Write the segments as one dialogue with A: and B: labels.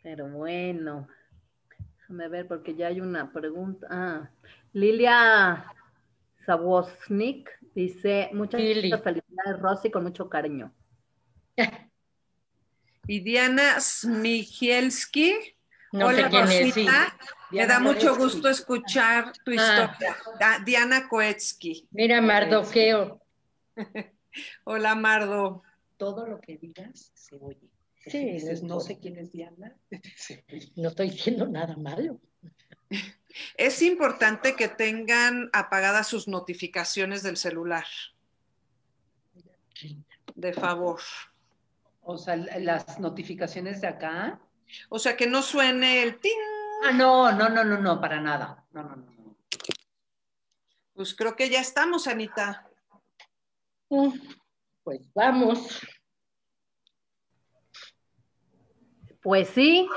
A: Pero bueno, déjame ver porque ya hay una pregunta. Lilia Zawosnik dice, muchas
B: Lili.
A: felicidades, Rosy, con mucho cariño.
C: Y Diana Smigielski.
B: No sé
C: Hola,
B: quién es, sí.
C: Rosita. Me da mucho gusto escuchar tu historia. Diana Koetsky.
B: Mira, Mardoqueo.
C: Hola, Mardo.
D: Todo lo que digas se oye.
B: Sí,
D: Dices, no sé quién es Diana.
B: No estoy diciendo nada malo.
C: Es importante que tengan apagadas sus notificaciones del celular. De favor.
D: O sea, las notificaciones de acá.
C: O sea, que no suene el ting.
D: No, para nada. No.
C: Pues creo que ya estamos, Anita.
B: Pues vamos.
A: Pues sí,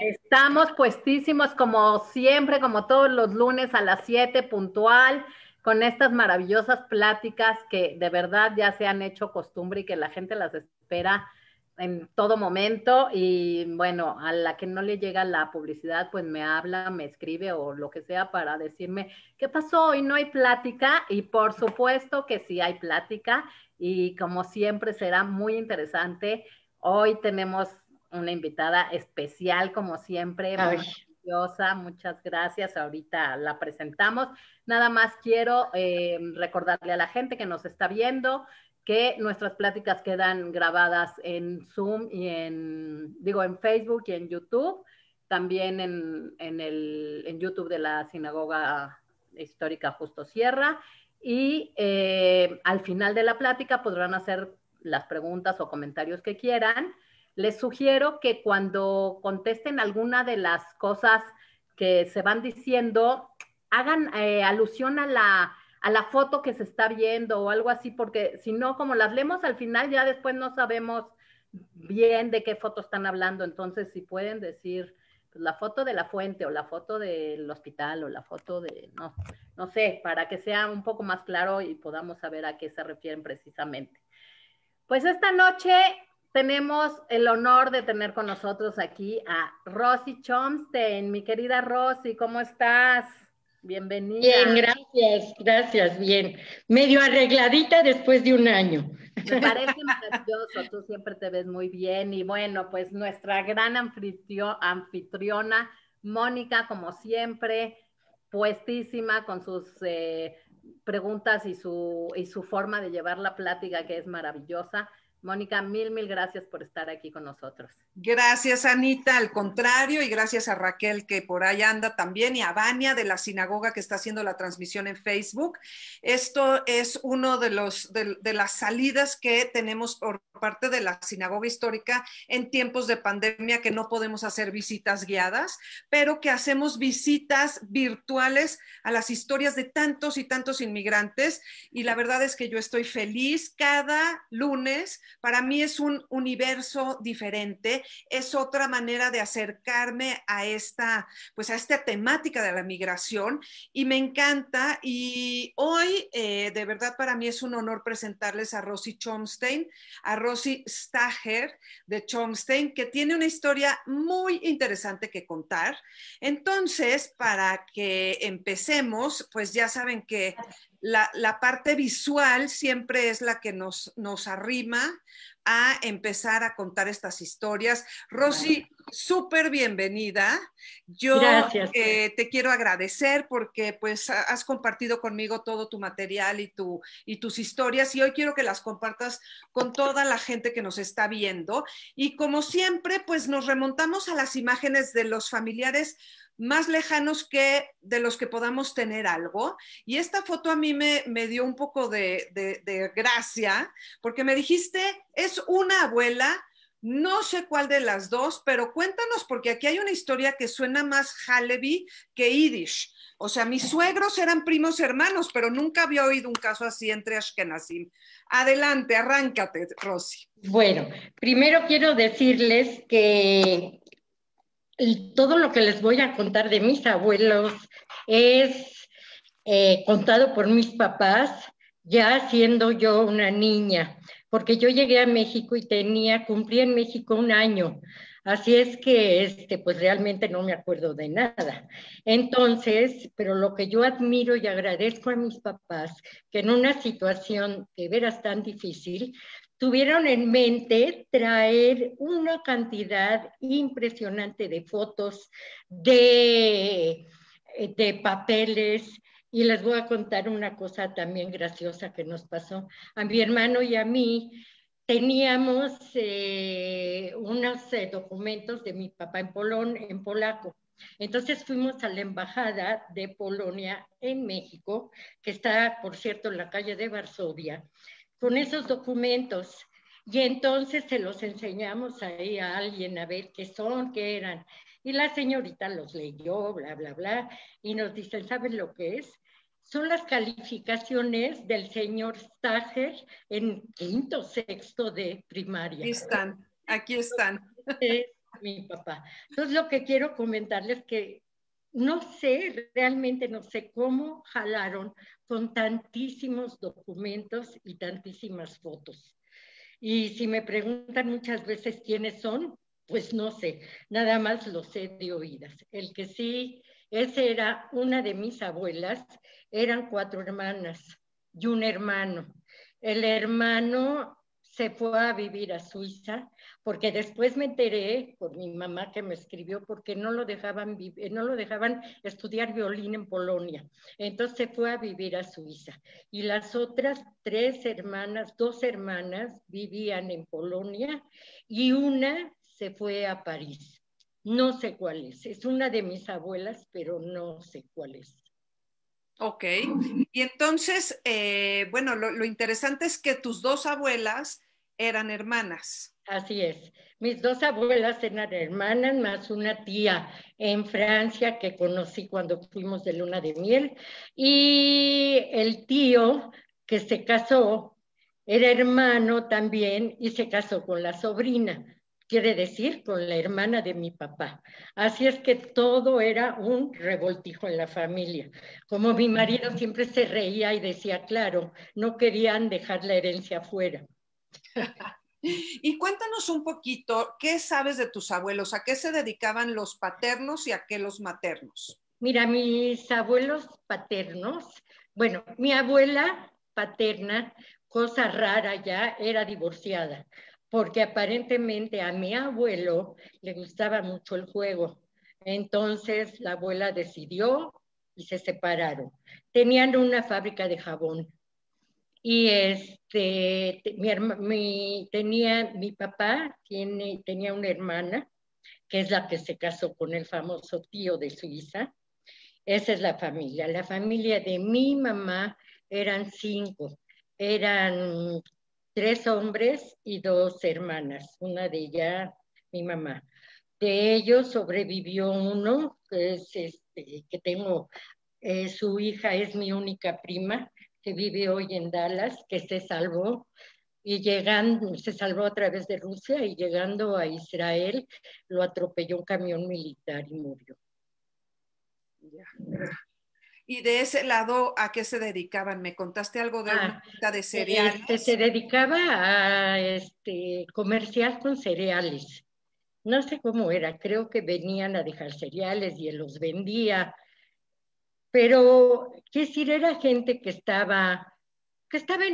A: estamos puestísimos como siempre, como todos los lunes a las 7 puntual, con estas maravillosas pláticas que de verdad ya se han hecho costumbre y que la gente las espera en todo momento. Y bueno, a la que no le llega la publicidad, pues me habla, me escribe o lo que sea para decirme, ¿qué pasó? Hoy no hay plática. Y por supuesto que sí hay plática y como siempre será muy interesante. Hoy tenemos una invitada especial, como siempre, maravillosa. Muchas gracias. Ahorita la presentamos. Nada más quiero recordarle a la gente que nos está viendo que nuestras pláticas quedan grabadas en Zoom y en Facebook y en YouTube. También en YouTube de la Sinagoga Histórica Justo Sierra. Y al final de la plática podrán hacer las preguntas o comentarios que quieran. Les sugiero que cuando contesten alguna de las cosas que se van diciendo, hagan alusión a la foto que se está viendo o algo así, porque si no, como las leemos al final, ya después no sabemos bien de qué foto están hablando. Entonces, si pueden decir pues, la foto de la fuente o la foto del hospital o la foto de, no sé, para que sea un poco más claro y podamos saber a qué se refieren precisamente. Pues esta noche tenemos el honor de tener con nosotros aquí a Rosy Chomstein. Mi querida Rosy, ¿cómo estás? Bienvenida.
B: Bien, gracias, bien. Medio arregladita después de un año.
A: Me parece maravilloso, tú siempre te ves muy bien. Y bueno, pues nuestra gran anfitriona, Mónica, como siempre, puestísima con sus preguntas y su forma de llevar la plática, que es maravillosa. Mónica, mil gracias por estar aquí con nosotros.
C: Gracias, Anita, al contrario, y gracias a Raquel, que por ahí anda también, y a Vania de la sinagoga, que está haciendo la transmisión en Facebook. Esto es uno de las salidas que tenemos por parte de la sinagoga histórica en tiempos de pandemia, que no podemos hacer visitas guiadas, pero que hacemos visitas virtuales a las historias de tantos y tantos inmigrantes, y la verdad es que yo estoy feliz cada lunes. Para mí es un universo diferente, es otra manera de acercarme a esta temática de la migración, y me encanta. Y hoy de verdad para mí es un honor presentarles a Rosy Chomstein, a Rosy Staher de Chomstein, que tiene una historia muy interesante que contar. Entonces, para que empecemos, pues ya saben que la parte visual siempre es la que nos arrima a empezar a contar estas historias. Rosy, súper bienvenida. Yo te quiero agradecer porque pues has compartido conmigo todo tu material y tus historias, y hoy quiero que las compartas con toda la gente que nos está viendo. Y como siempre, pues nos remontamos a las imágenes de los familiares más lejanos que de los que podamos tener algo. Y esta foto a mí me dio un poco de gracia, porque me dijiste, es una abuela, no sé cuál de las dos, pero cuéntanos, porque aquí hay una historia que suena más Halevi que Yiddish. O sea, mis suegros eran primos hermanos, pero nunca había oído un caso así entre Ashkenazim. Adelante, arráncate, Rosy.
B: Bueno, primero quiero decirles que todo lo que les voy a contar de mis abuelos es contado por mis papás, ya siendo yo una niña, porque yo llegué a México y cumplí en México 1 año. Así es que, pues realmente no me acuerdo de nada. Entonces, pero lo que yo admiro y agradezco a mis papás, que en una situación de veras tan difícil, tuvieron en mente traer una cantidad impresionante de fotos, de papeles. Y les voy a contar una cosa también graciosa que nos pasó. A mi hermano y a mí teníamos unos documentos de mi papá en polaco. Entonces fuimos a la embajada de Polonia en México, que está, por cierto, en la calle de Varsovia, con esos documentos. Y entonces se los enseñamos ahí a alguien a ver qué son, qué eran. Y la señorita los leyó, bla, bla, bla, y nos dicen, ¿saben lo que es? Son las calificaciones del señor Stager en quinto, sexto de primaria.
C: Aquí están.
B: Es mi papá. Entonces lo que quiero comentarles es que no sé, realmente no sé cómo jalaron con tantísimos documentos y tantísimas fotos. Y si me preguntan muchas veces quiénes son, pues no sé, nada más lo sé de oídas. El que sí, esa era una de mis abuelas, eran 4 hermanas y un hermano. El hermano se fue a vivir a Suiza, porque después me enteré por mi mamá que me escribió, porque no lo dejaban estudiar violín en Polonia. Entonces se fue a vivir a Suiza. Y las otras 2 hermanas vivían en Polonia y una se fue a París. No sé cuál es una de mis abuelas, pero no sé cuál es.
C: Ok, y entonces, bueno, lo interesante es que tus 2 abuelas eran hermanas.
B: Así es. Mis 2 abuelas eran hermanas, más una tía en Francia que conocí cuando fuimos de luna de miel. Y el tío que se casó era hermano también y se casó con la sobrina, quiere decir con la hermana de mi papá. Así es que todo era un revoltijo en la familia. Como mi marido siempre se reía y decía, claro, no querían dejar la herencia afuera.
C: Y cuéntanos un poquito, ¿qué sabes de tus abuelos? ¿A qué se dedicaban los paternos y a qué los maternos?
B: Mira, mis abuelos paternos, bueno, mi abuela paterna, cosa rara ya, era divorciada, porque aparentemente a mi abuelo le gustaba mucho el juego. Entonces la abuela decidió y se separaron. Tenían una fábrica de jabón. Y mi papá tenía una hermana, que es la que se casó con el famoso tío de Suiza. Esa es la familia. La familia de mi mamá eran 5. Eran 3 hombres y 2 hermanas. Una de ellas, mi mamá. De ellos sobrevivió uno, que es que tengo, su hija es mi única prima, que vive hoy en Dallas, que se salvó se salvó a través de Rusia y llegando a Israel lo atropelló un camión militar y murió.
C: Y de ese lado, ¿a qué se dedicaban? Me contaste algo de una venta de cereales.
B: Se dedicaba a comercial con cereales. No sé cómo era, creo que venían a dejar cereales y él los vendía. Pero, qué decir, era gente que estaba estaba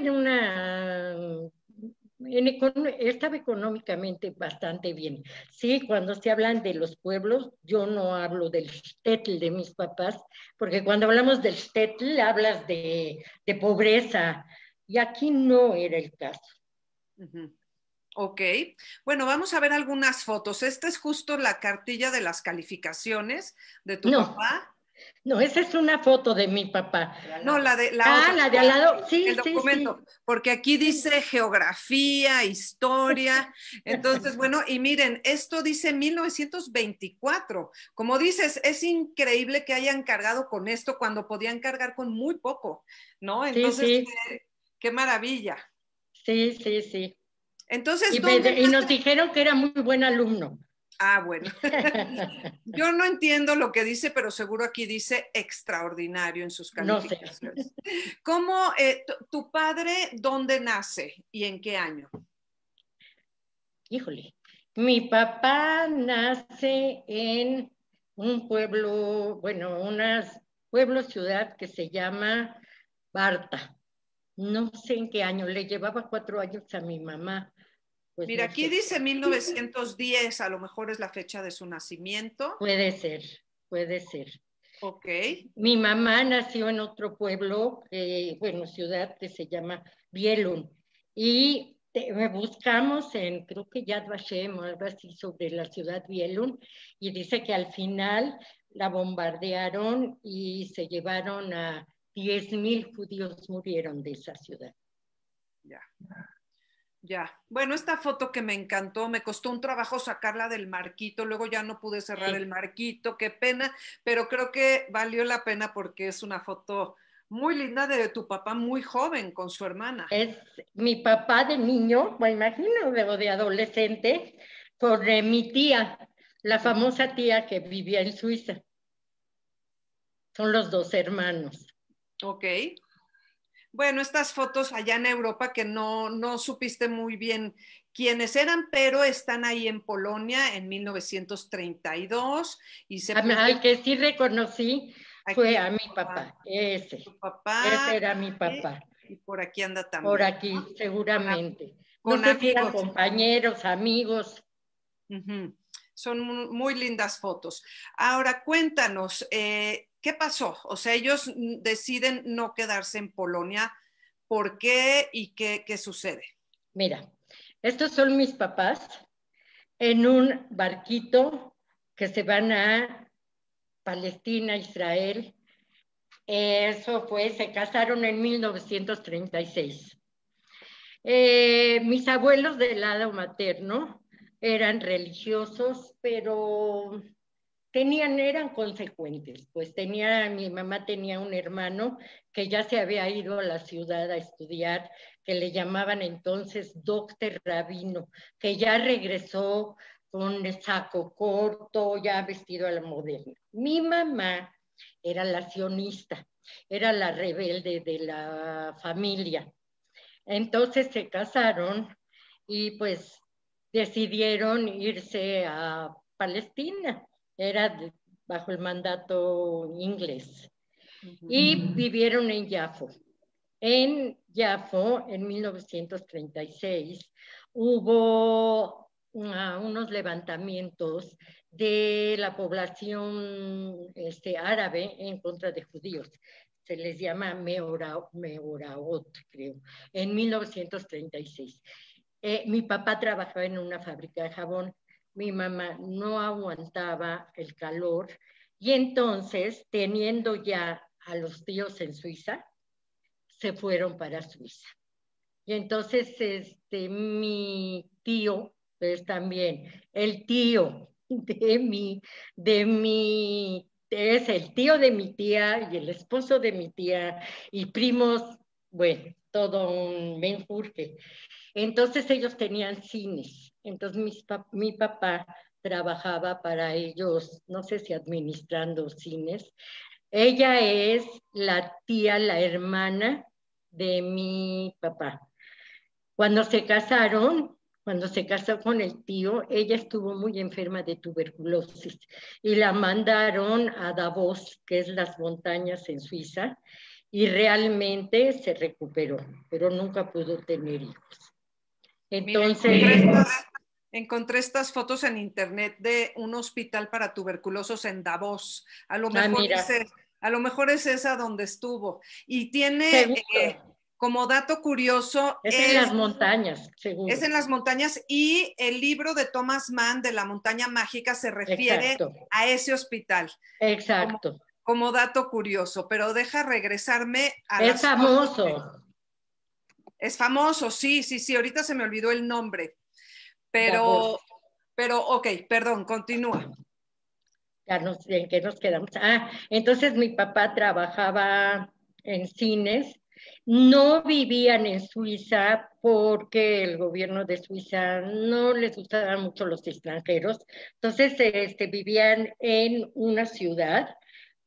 B: económicamente bastante bien. Sí, cuando se hablan de los pueblos, yo no hablo del shtetl de mis papás, porque cuando hablamos del shtetl hablas de pobreza, y aquí no era el caso.
C: Ok, bueno, vamos a ver algunas fotos. Esta es justo la cartilla de las calificaciones de tu papá.
B: No, esa es una foto de mi papá.
C: No, la de
B: otra. La de al lado, sí,
C: el documento, sí. Porque aquí dice geografía, historia. Entonces, bueno, y miren, esto dice 1924. Como dices, es increíble que hayan cargado con esto cuando podían cargar con muy poco, ¿no? Entonces, sí. Qué maravilla.
B: Sí.
C: Entonces,
B: y nos dijeron que era muy buen alumno.
C: Ah, bueno. Yo no entiendo lo que dice, pero seguro aquí dice extraordinario en sus
B: No sé.
C: calificaciones. ¿Cómo, tu padre, dónde nace y en qué año?
B: Híjole, mi papá nace en un pueblo, bueno, pueblo ciudad que se llama Barta. No sé en qué año, le llevaba 4 años a mi mamá. Pues
C: Mira,
B: no
C: aquí
B: sé.
C: dice 1910, a lo mejor es la fecha de su nacimiento.
B: Puede ser, puede ser.
C: Ok.
B: Mi mamá nació en otro pueblo, bueno, ciudad que se llama Bielun. Y buscamos creo que Yad Vashem o algo así sobre la ciudad Bielun, y dice que al final la bombardearon y se llevaron a 10,000 judíos murieron de esa ciudad.
C: Ya. Ya. Bueno, esta foto que me encantó, me costó un trabajo sacarla del marquito, luego ya no pude cerrar el marquito, qué pena, pero creo que valió la pena porque es una foto muy linda de tu papá muy joven con su hermana.
B: Es mi papá de niño, me imagino, de adolescente, con mi tía, la famosa tía que vivía en Suiza. Son los dos hermanos.
C: Ok. Bueno, estas fotos allá en Europa que no supiste muy bien quiénes eran, pero están ahí en Polonia en 1932 y se
B: Al
C: puede
B: que sí reconocí fue
C: aquí
B: a mi papá, ese.
C: tu papá
B: Ese era mi papá.
C: y por aquí anda
B: Por
C: también,
B: aquí,
C: ¿no?
B: seguramente. No
C: Con
B: sé si eran
C: amigos.
B: compañeros, amigos.
C: Ujú. Son muy lindas fotos. Ahora cuéntanos, ¿qué pasó? O sea, ellos deciden no quedarse en Polonia. ¿Por qué y qué sucede?
B: Mira, estos son mis papás en un barquito que se van a Palestina, Israel. Eso fue, se casaron en 1936. Mis abuelos del lado materno eran religiosos, pero eran consecuentes, pues mi mamá tenía un hermano que ya se había ido a la ciudad a estudiar, que le llamaban entonces doctor rabino, que ya regresó con saco corto, ya vestido a la moderna. Mi mamá era la sionista, era la rebelde de la familia. Entonces se casaron y pues decidieron irse a Palestina, bajo el mandato inglés, y vivieron en Yafo. En Yafo, en 1936, hubo unos levantamientos de la población árabe en contra de judíos. Se les llama Meoraot, creo, en 1936. Mi papá trabajaba en una fábrica de jabón, mi mamá no aguantaba el calor y entonces, teniendo ya a los tíos en Suiza, se fueron para Suiza. Y entonces mi tío, pues también, el tío es el tío de mi tía y el esposo de mi tía y primos, bueno, todo un menjurje. Entonces ellos tenían cines, entonces mi papá trabajaba para ellos, no sé si administrando cines. Ella es la tía, la hermana de mi papá. Cuando se casó con el tío, ella estuvo muy enferma de tuberculosis y la mandaron a Davos, que es las montañas en Suiza, y realmente se recuperó, pero nunca pudo tener hijos. Entonces,
C: mira, encontré estas fotos en internet de un hospital para tuberculosos en Davos. A lo mejor es esa donde estuvo. Y tiene, como dato curioso,
B: es en las montañas, seguro.
C: Es en las montañas y el libro de Thomas Mann de La montaña mágica se refiere a ese hospital.
B: Exacto.
C: Como dato curioso, pero deja regresarme a
B: las famoso.
C: Es famoso, sí, ahorita se me olvidó el nombre. Pero ok, perdón, continúa.
B: ¿En qué nos quedamos? Entonces mi papá trabajaba en cines No vivían en Suiza porque el gobierno de Suiza no les gustaban mucho los extranjeros. Entonces, vivían en una ciudad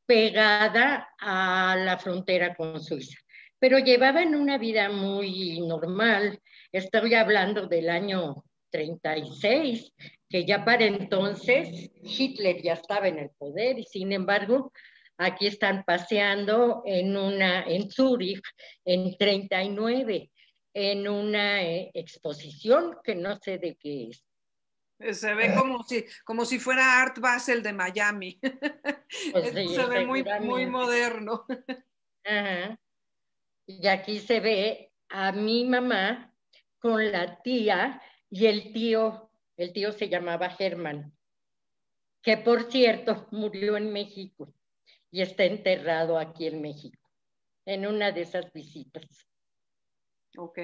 B: pegada a la frontera con Suiza. Pero llevaban una vida muy normal. Estoy hablando del año 36, que ya para entonces Hitler ya estaba en el poder y sin embargo aquí están paseando en Zúrich en 39 en una exposición que no sé de qué es.
C: Se ve como si fuera Art Basel de Miami.
B: Pues
C: Esto
B: sí,
C: se ve muy
B: seguramente.
C: moderno.
B: Ajá. Y aquí se ve a mi mamá con la tía y el tío se llamaba Germán, que por cierto murió en México y está enterrado aquí en México, en una de esas visitas.
C: Ok.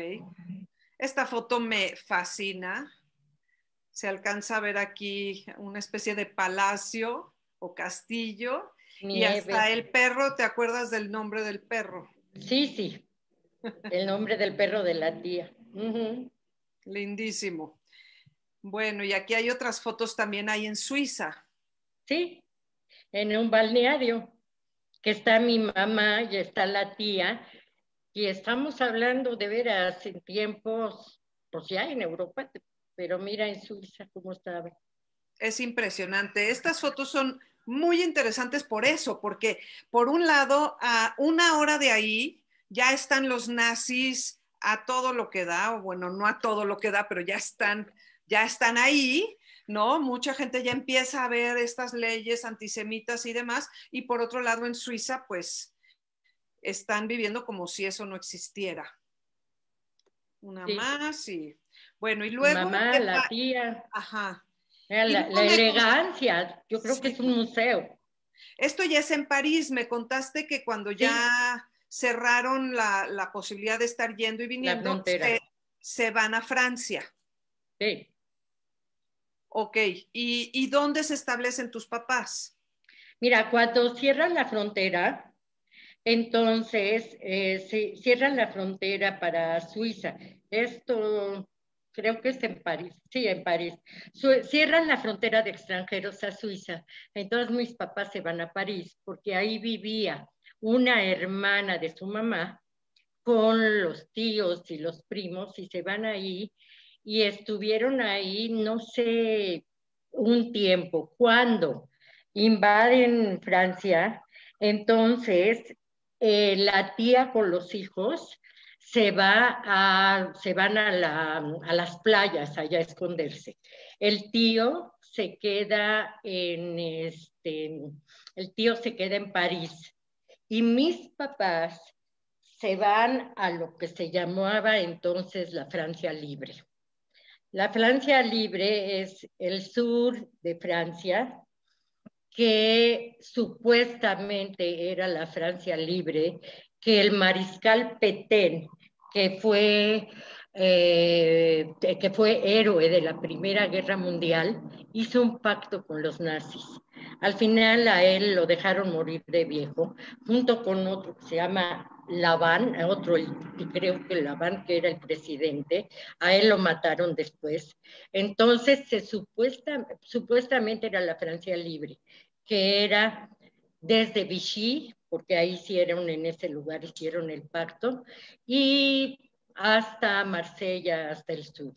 C: Esta foto me fascina. Se alcanza a ver aquí una especie de palacio o castillo y
B: Nieve.
C: hasta el perro, ¿te acuerdas del nombre del perro?
B: Sí, sí, el nombre del perro de la tía. Uh-huh.
C: Lindísimo. Bueno, y aquí hay otras fotos también ahí en Suiza.
B: Sí, en un balneario, que está mi mamá y está la tía, y estamos hablando de veras en tiempos, pues ya en Europa, pero mira en Suiza cómo estaba.
C: Es impresionante. Estas fotos son muy interesantes por eso, porque por un lado, a 1 hora de ahí ya están los nazis a todo lo que da, o bueno, no a todo lo que da, pero ya están ahí, ¿no? Mucha gente ya empieza a ver estas leyes antisemitas y demás, y por otro lado en Suiza, pues están viviendo como si eso no existiera. Una
B: Sí,
C: más y bueno, y
B: mi
C: luego,
B: mamá, la tía,
C: ajá, y
B: la
C: luego
B: elegancia, yo creo que es
C: sí,
B: un museo.
C: esto ya es en París. Me contaste que cuando
B: Sí,
C: ya cerraron la posibilidad de estar yendo y
B: la
C: viniendo,
B: frontera.
C: se van a Francia.
B: Sí.
C: Ok, ¿y dónde se establecen tus papás?
B: Mira, cuando cierran la frontera, entonces cierran la frontera para Suiza. Esto creo que es en París. Sí, en París. Cierran la frontera de extranjeros a Suiza. Entonces mis papás se van a París porque ahí vivía una hermana de su mamá con los tíos y los primos y se van ahí y estuvieron ahí, no sé, un tiempo. Cuando invaden Francia, entonces la tía con los hijos se van a las playas allá a esconderse. El tío se queda el tío se queda en París y mis papás se van a lo que se llamaba entonces la Francia Libre. La Francia Libre es el sur de Francia, que supuestamente era la Francia Libre, que el mariscal Pétain, que fue, que fue héroe de la Primera Guerra Mundial, hizo un pacto con los nazis. Al final a él lo dejaron morir de viejo, junto con otro que se llama Laván, otro, y creo que Laván, que era el presidente, a él lo mataron después. Entonces, supuestamente era la Francia Libre, que era desde Vichy, porque ahí hicieron, en ese lugar hicieron el pacto, y hasta Marsella, hasta el sur.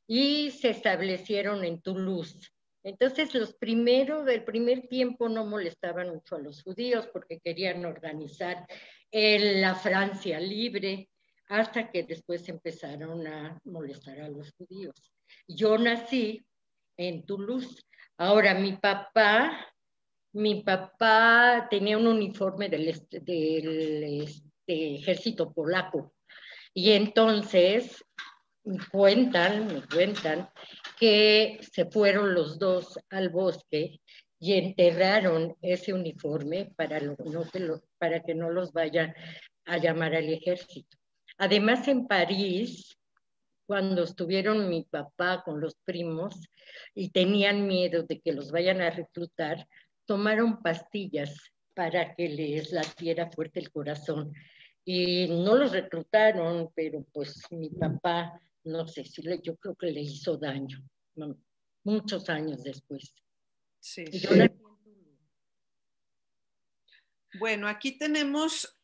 B: Y se establecieron en Toulouse. Entonces, del primer tiempo no molestaban mucho a los judíos porque querían organizar la Francia libre, hasta que después empezaron a molestar a los judíos. Yo nací en Toulouse. Ahora, mi papá tenía un uniforme del ejército polaco y entonces me cuentan que se fueron los dos al bosque y enterraron ese uniforme para que no los vayan a llamar al ejército. Además, en París, cuando estuvieron mi papá con los primos y tenían miedo de que los vayan a reclutar, tomaron pastillas para que les latiera fuerte el corazón y no los reclutaron, pero pues mi papá, no sé si yo creo que le hizo daño, muchos años después.
C: Sí.
B: Y yo nací en Toulouse.
C: Bueno, aquí tenemos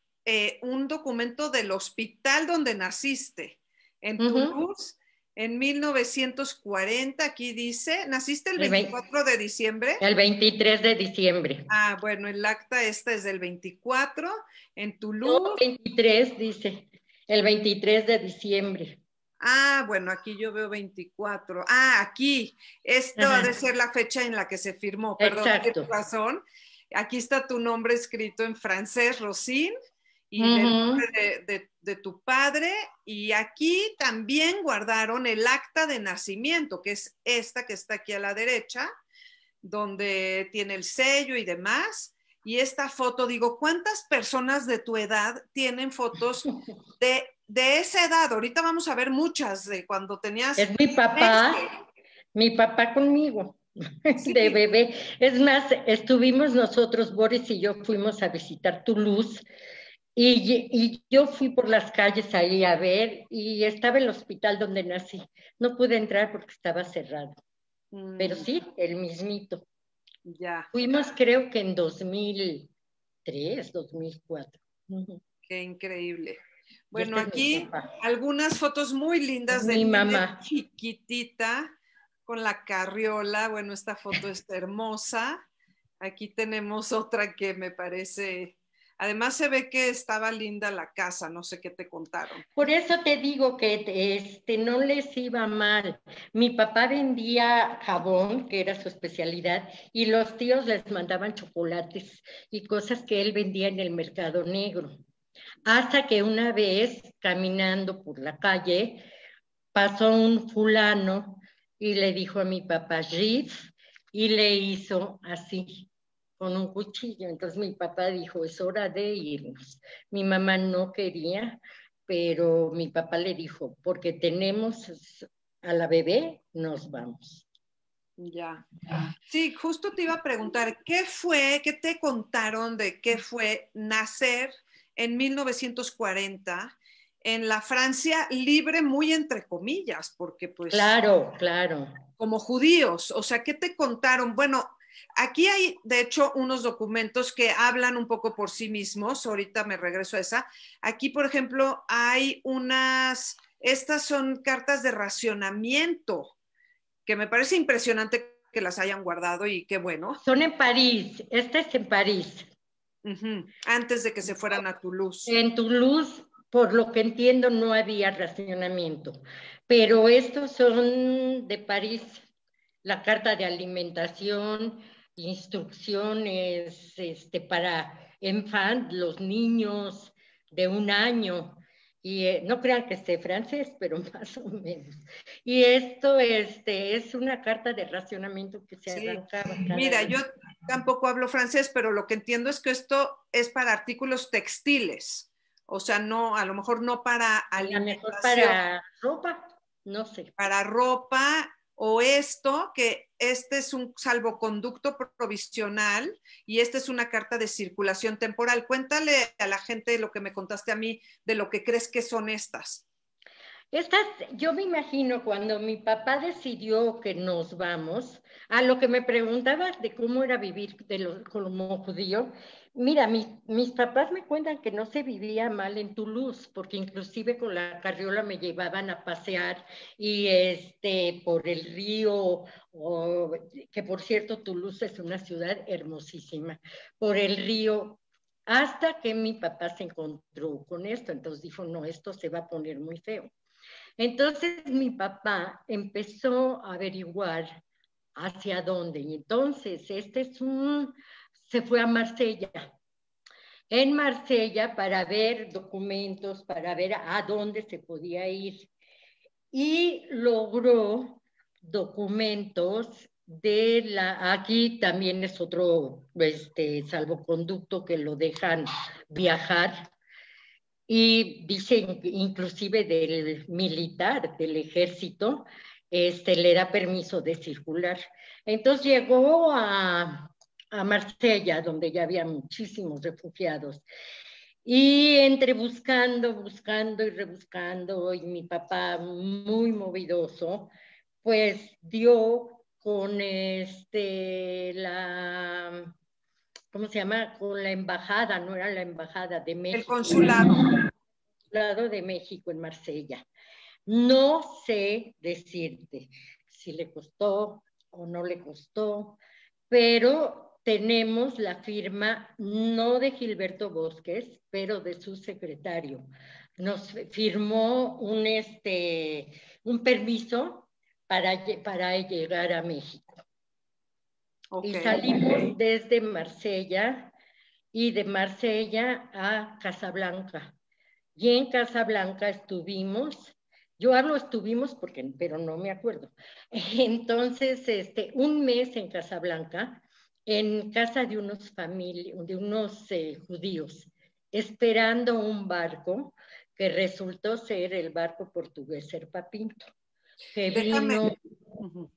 C: un documento del hospital donde naciste, en Toulouse, en 1940. Aquí dice, ¿naciste el 24 de diciembre?
B: El 23 de diciembre.
C: Ah, bueno, el acta esta es del 24, en Toulouse.
B: No, 23, dice, el 23 de diciembre.
C: Ah, bueno, aquí yo veo 24. Ah, aquí. Esto ha de ser la fecha en la que se firmó. Perdón, tienes razón. Aquí está tu nombre escrito en francés, Rosine, y el nombre de tu padre. Y aquí también guardaron el acta de nacimiento, que es esta que está aquí a la derecha, donde tiene el sello y demás. Y esta foto, digo, ¿cuántas personas de tu edad tienen fotos de esa edad? Ahorita vamos a ver muchas de cuando tenías...
B: Es mi papá conmigo, sí. De bebé. Es más, estuvimos nosotros, Boris y yo, fuimos a visitar Toulouse y yo fui por las calles ahí a ver y estaba el hospital donde nací. No pude entrar porque estaba cerrado, pero sí, el mismito.
C: Ya.
B: Fuimos creo que en 2003, 2004.
C: Qué increíble. Bueno, aquí algunas fotos muy lindas de mi mamá chiquitita con la carriola. Bueno, esta foto está hermosa. Aquí tenemos otra que me parece... Además se ve que estaba linda la casa, no sé qué te contaron.
B: Por eso te digo que no les iba mal. Mi papá vendía jabón, que era su especialidad, y los tíos les mandaban chocolates y cosas que él vendía en el mercado negro. Hasta que una vez, caminando por la calle, pasó un fulano y le dijo a mi papá, Riff, y le hizo así, con un cuchillo. Entonces mi papá dijo, es hora de irnos. Mi mamá no quería, pero mi papá le dijo, porque tenemos a la bebé, nos vamos.
C: Ya. Sí, justo te iba a preguntar, ¿qué te contaron de qué fue nacer en 1940 en la Francia libre, muy entre comillas, porque pues...
B: Claro.
C: Como judíos, o sea, ¿qué te contaron? Bueno, aquí hay, de hecho, unos documentos que hablan un poco por sí mismos. Ahorita me regreso a esa. Aquí, por ejemplo, hay estas son cartas de racionamiento, que me parece impresionante que las hayan guardado y qué bueno.
B: Son en París, este es en París.
C: Antes de que se fueran a Toulouse.
B: En Toulouse, por lo que entiendo, no había racionamiento, pero estos son de París. La carta de alimentación, instrucciones para los niños de 1 año. Y no crean que esté francés, pero más o menos. Y esto es una carta de racionamiento que se arrancaba.
C: Mira, yo tampoco hablo francés, pero lo que entiendo es que esto es para artículos textiles. O sea, no, a lo mejor no para alimentación.
B: A lo mejor para ropa, no sé.
C: Para ropa, o esto, que este es un salvoconducto provisional y esta es una carta de circulación temporal. Cuéntale a la gente lo que me contaste a mí, de lo que crees que son estas.
B: Yo me imagino cuando mi papá decidió que nos vamos, a lo que me preguntabas de cómo era vivir como judío, mira, mis papás me cuentan que no se vivía mal en Toulouse, porque inclusive con la carriola me llevaban a pasear y por el río, que por cierto Toulouse es una ciudad hermosísima, por el río, hasta que mi papá se encontró con esto, entonces dijo, no, esto se va a poner muy feo. Entonces mi papá empezó a averiguar hacia dónde, y entonces se fue a Marsella. En Marsella para ver documentos, para ver a dónde se podía ir. Y logró documentos aquí también es otro salvoconducto que lo dejan viajar. Y dice inclusive del militar, del ejército, le da permiso de circular. Entonces llegó a Marsella, donde ya había muchísimos refugiados, Y entre buscando y rebuscando, y mi papá muy movidoso, pues dio con ¿cómo se llama? Con la embajada, no era la embajada de
C: El
B: México,
C: consulado.
B: el consulado de México en Marsella. No sé decirte si le costó o no le costó, pero tenemos la firma no de Gilberto Bosques, pero de su secretario. Nos firmó un permiso para llegar a México.
C: Okay.
B: Y salimos desde Marsella y de Marsella a Casablanca. Y en Casablanca estuvimos, yo hablo estuvimos pero no me acuerdo. Entonces, un mes en Casablanca, en casa de unos judíos, esperando un barco que resultó ser el barco portugués Serpa Pinto, que
C: Déjame.
B: vino.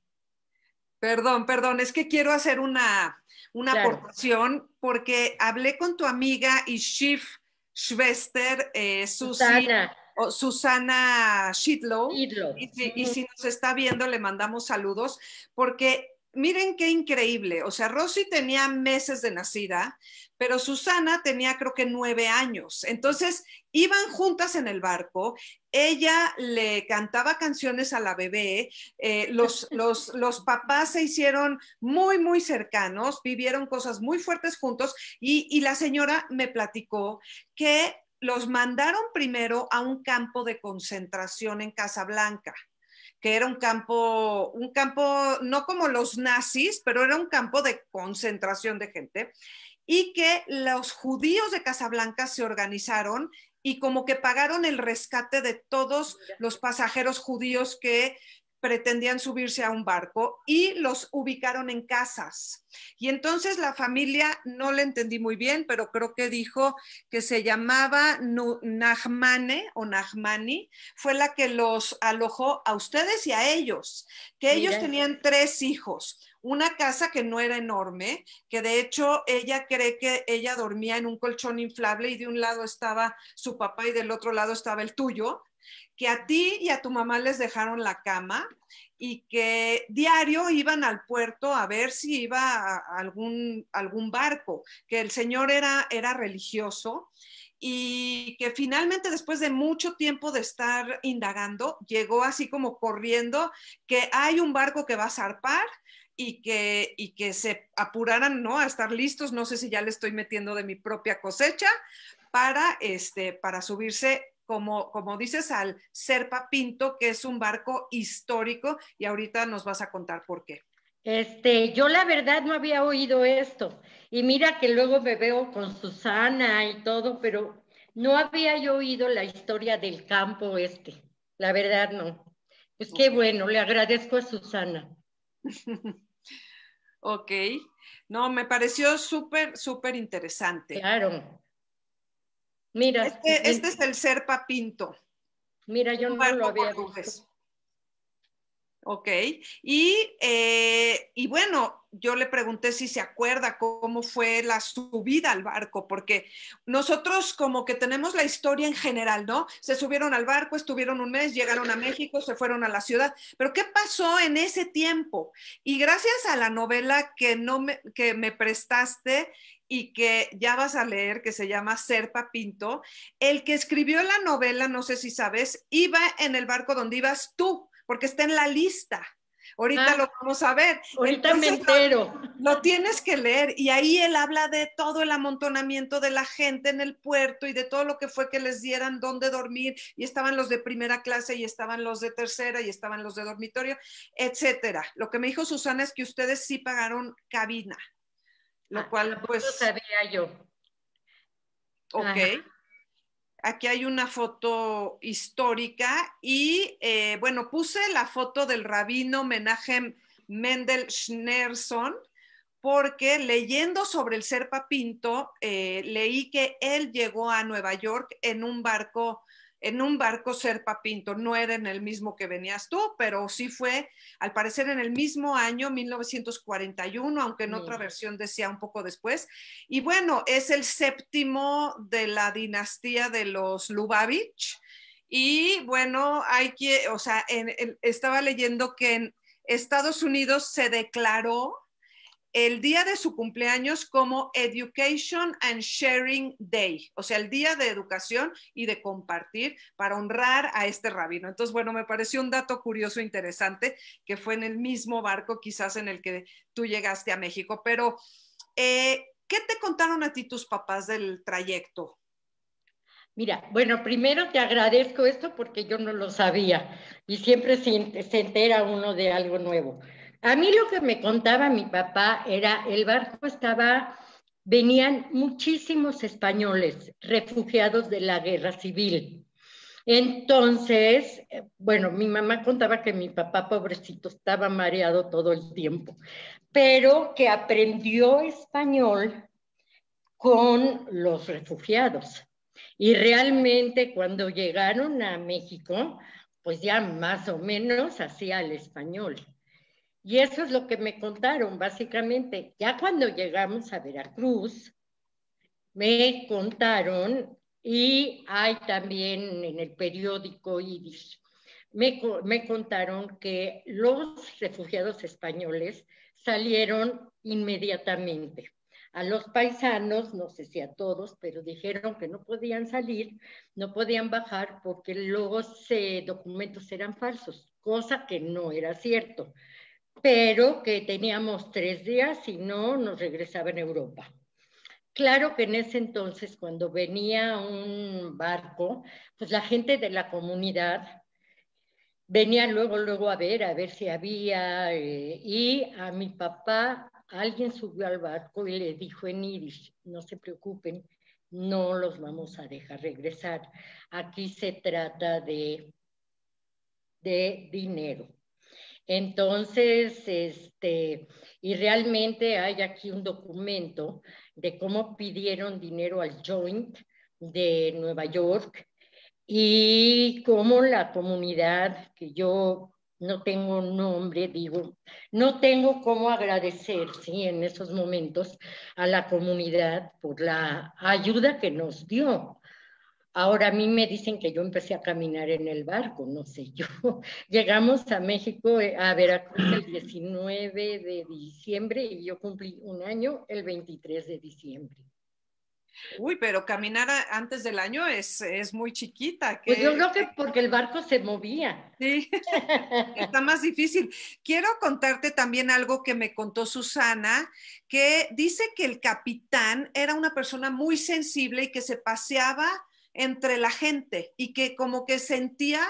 C: Perdón, es que quiero hacer una
B: Claro.
C: aportación porque hablé con tu amiga y Shiv Schwester,
B: Susana.
C: Susana Shidlow,
B: Idlo.
C: y si nos está viendo le mandamos saludos, porque miren qué increíble, o sea, Rosy tenía meses de nacida, pero Susana tenía creo que 9 años, entonces iban juntas en el barco, ella le cantaba canciones a la bebé, los papás se hicieron muy, muy cercanos, vivieron cosas muy fuertes juntos y la señora me platicó que los mandaron primero a un campo de concentración en Casablanca, que era un campo no como los nazis, pero era un campo de concentración de gente, y que los judíos de Casablanca se organizaron y como que pagaron el rescate de todos los pasajeros judíos que pretendían subirse a un barco y los ubicaron en casas. Y entonces la familia, no le entendí muy bien, pero creo que dijo que se llamaba Nahmane o Nahmani, fue la que los alojó a ustedes y a ellos, que ellos tenían 3 hijos. Una casa que no era enorme, que de hecho ella cree que ella dormía en un colchón inflable y de un lado estaba su papá y del otro lado estaba el tuyo, que a ti y a tu mamá les dejaron la cama y que diario iban al puerto a ver si iba a algún barco, que el señor era religioso y que finalmente después de mucho tiempo de estar indagando, llegó así como corriendo que hay un barco que va a zarpar y que se apuraran, ¿no?, a estar listos, no sé si ya le estoy metiendo de mi propia cosecha, para subirse, como dices, al Serpa Pinto, que es un barco histórico, y ahorita nos vas a contar por qué.
B: Yo la verdad no había oído esto, y mira que luego me veo con Susana y todo, pero no había yo oído la historia del campo la verdad no. Pues qué bueno, le agradezco a Susana.
C: Ok, no, me pareció súper, súper interesante.
B: Claro. Mira.
C: Este es el Serpa Pinto.
B: Mira, yo no lo había visto.
C: Ok, y bueno, yo le pregunté si se acuerda cómo fue la subida al barco, porque nosotros como que tenemos la historia en general, ¿no? Se subieron al barco, estuvieron un mes, llegaron a México, se fueron a la ciudad, pero ¿qué pasó en ese tiempo? Y gracias a la novela que me prestaste y que ya vas a leer, que se llama Serpa Pinto, el que escribió la novela, no sé si sabes, iba en el barco donde ibas tú, porque está en la lista. Ahorita lo vamos a ver.
B: Ahorita entonces, me entero.
C: Lo tienes que leer y ahí él habla de todo el amontonamiento de la gente en el puerto y de todo lo que fue que les dieran dónde dormir y estaban los de primera clase y estaban los de tercera y estaban los de dormitorio, etcétera. Lo que me dijo Susana es que ustedes sí pagaron cabina, lo cual pues...
B: No sabía yo.
C: Ok. Ajá. Aquí hay una foto histórica y, bueno, puse la foto del rabino Menachem Mendel Schneerson porque leyendo sobre el Serpa Pinto, leí que él llegó a Nueva York en un barco en un barco Serpa Pinto. No era en el mismo que venías tú, pero sí fue, al parecer, en el mismo año, 1941, aunque en otra versión decía un poco después. Y bueno, es el séptimo de la dinastía de los Lubavitch. Y bueno, estaba leyendo que en Estados Unidos se declaró el día de su cumpleaños como Education and Sharing Day, o sea, el día de educación y de compartir para honrar a este rabino. Entonces, bueno, me pareció un dato curioso, interesante, que fue en el mismo barco quizás en el que tú llegaste a México. Pero, ¿qué te contaron a ti tus papás del trayecto?
B: Mira, bueno, primero te agradezco esto porque yo no lo sabía y siempre se entera uno de algo nuevo. A mí lo que me contaba mi papá era, el barco venían muchísimos españoles refugiados de la guerra civil. Entonces, bueno, mi mamá contaba que mi papá, pobrecito, estaba mareado todo el tiempo, pero que aprendió español con los refugiados. Y realmente cuando llegaron a México, pues ya más o menos hacía el español. Y eso es lo que me contaron, básicamente. Ya cuando llegamos a Veracruz, me contaron, y hay también en el periódico Yiddish, me contaron que los refugiados españoles salieron inmediatamente. A los paisanos, no sé si a todos, pero dijeron que no podían salir, no podían bajar porque los documentos eran falsos, cosa que no era cierto, pero que teníamos 3 días y no nos regresaban a Europa. Claro que en ese entonces, cuando venía un barco, pues la gente de la comunidad venía luego a ver si había, y a mi papá alguien subió al barco y le dijo en Yiddish, no se preocupen, no los vamos a dejar regresar. Aquí se trata de dinero. Entonces, y realmente hay aquí un documento de cómo pidieron dinero al Joint de Nueva York y cómo la comunidad, que yo no tengo nombre, digo, no tengo cómo agradecer, sí, en esos momentos a la comunidad por la ayuda que nos dio. Ahora a mí me dicen que yo empecé a caminar en el barco, no sé yo. Llegamos a México, a Veracruz el 19 de diciembre y yo cumplí un año el 23 de diciembre.
C: Uy, pero caminar antes del año es muy chiquita.
B: Pues yo creo que porque el barco se movía.
C: Sí, está más difícil. Quiero contarte también algo que me contó Susana, que dice que el capitán era una persona muy sensible y que se paseaba entre la gente y que como que sentía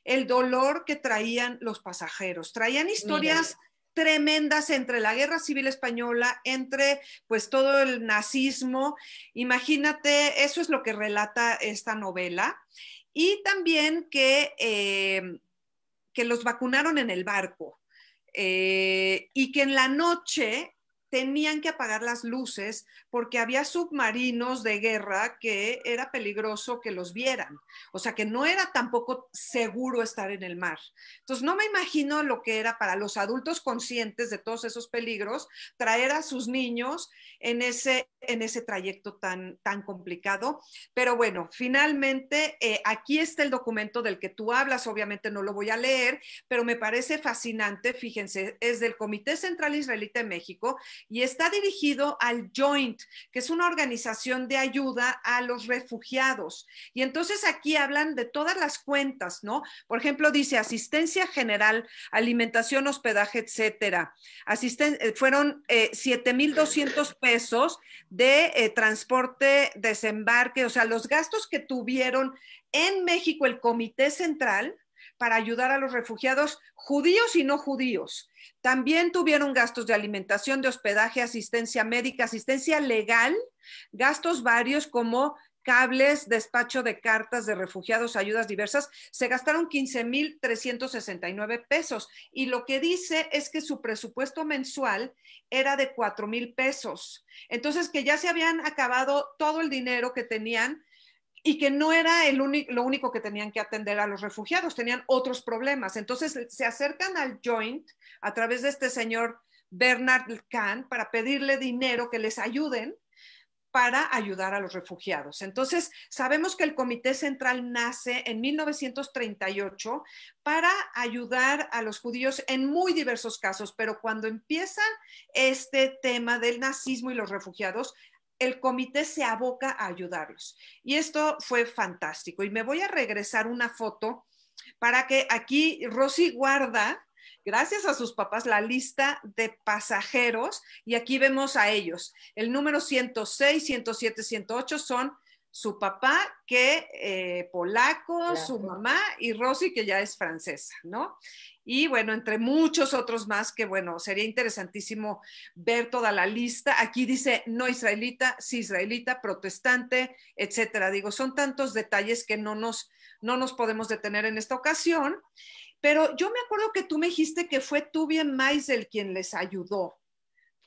C: el dolor que traían los pasajeros. Traían historias tremendas entre la Guerra Civil Española, entre pues todo el nazismo. Imagínate, eso es lo que relata esta novela. Y también que los vacunaron en el barco y que en la noche tenían que apagar las luces porque había submarinos de guerra que era peligroso que los vieran. O sea, que no era tampoco seguro estar en el mar. Entonces, no me imagino lo que era para los adultos conscientes de todos esos peligros traer a sus niños en ese trayecto tan complicado. Pero bueno, finalmente, aquí está el documento del que tú hablas. Obviamente no lo voy a leer, pero me parece fascinante. Fíjense, es del Comité Central Israelita de México y está dirigido al Joint, que es una organización de ayuda a los refugiados. Y entonces aquí hablan de todas las cuentas, ¿no? Por ejemplo, dice asistencia general, alimentación, hospedaje, etcétera. Fueron 7,200 pesos de transporte, desembarque, o sea, los gastos que tuvieron en México el Comité Central para ayudar a los refugiados judíos y no judíos. También tuvieron gastos de alimentación, de hospedaje, asistencia médica, asistencia legal, gastos varios como cables, despacho de cartas de refugiados, ayudas diversas. Se gastaron 15,369 pesos y lo que dice es que su presupuesto mensual era de 4,000 pesos. Entonces, que ya se habían acabado todo el dinero que tenían y que no era lo único que tenían que atender a los refugiados, tenían otros problemas. Entonces se acercan al Joint a través de este señor Bernard Kahn para pedirle dinero, que les ayuden para ayudar a los refugiados. Entonces, sabemos que el Comité Central nace en 1938 para ayudar a los judíos en muy diversos casos, pero cuando empieza este tema del nazismo y los refugiados, el comité se aboca a ayudarlos. Y esto fue fantástico. Y me voy a regresar una foto para que aquí Rosy guarda, gracias a sus papás, la lista de pasajeros, y aquí vemos a ellos. El número 106, 107, 108 son su papá, que polaco, claro, su mamá, y Rosy, que ya es francesa, ¿no? Y bueno, entre muchos otros más, que bueno, sería interesantísimo ver toda la lista. Aquí dice no israelita, sí israelita, protestante, etcétera. Digo, son tantos detalles que no nos podemos detener en esta ocasión. Pero yo me acuerdo que tú me dijiste que fue Tuvie Meisel quien les ayudó.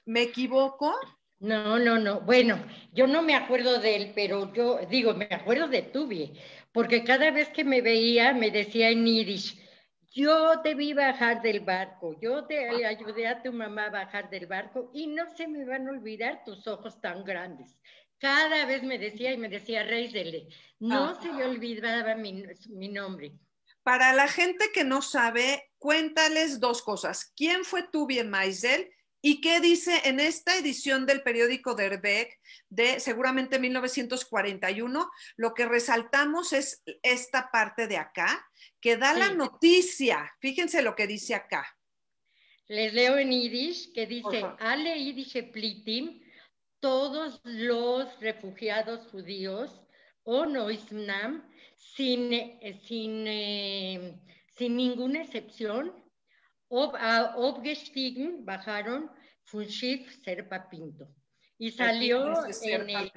C: ¿Me equivoco?
B: No. Bueno, yo no me acuerdo de él, pero yo digo, me acuerdo de Tuvie, porque cada vez que me veía me decía en yiddish, yo te vi bajar del barco, yo te ayudé a tu mamá a bajar del barco y no se me van a olvidar tus ojos tan grandes. Cada vez me decía Reisele, no se le olvidaba mi nombre.
C: Para la gente que no sabe, cuéntales dos cosas. ¿Quién fue Tuvie Meisel? ¿Y qué dice en esta edición del periódico Der Weg de seguramente 1941? Lo que resaltamos es esta parte de acá, que da la noticia. Fíjense lo que dice acá.
B: Les leo en yiddish, que dice, Ale yidische plitim, todos los refugiados judíos, o noisnam, sin ninguna excepción, aufgestiegen, bajaron von Schiff Serpa Pinto. Y salió en el...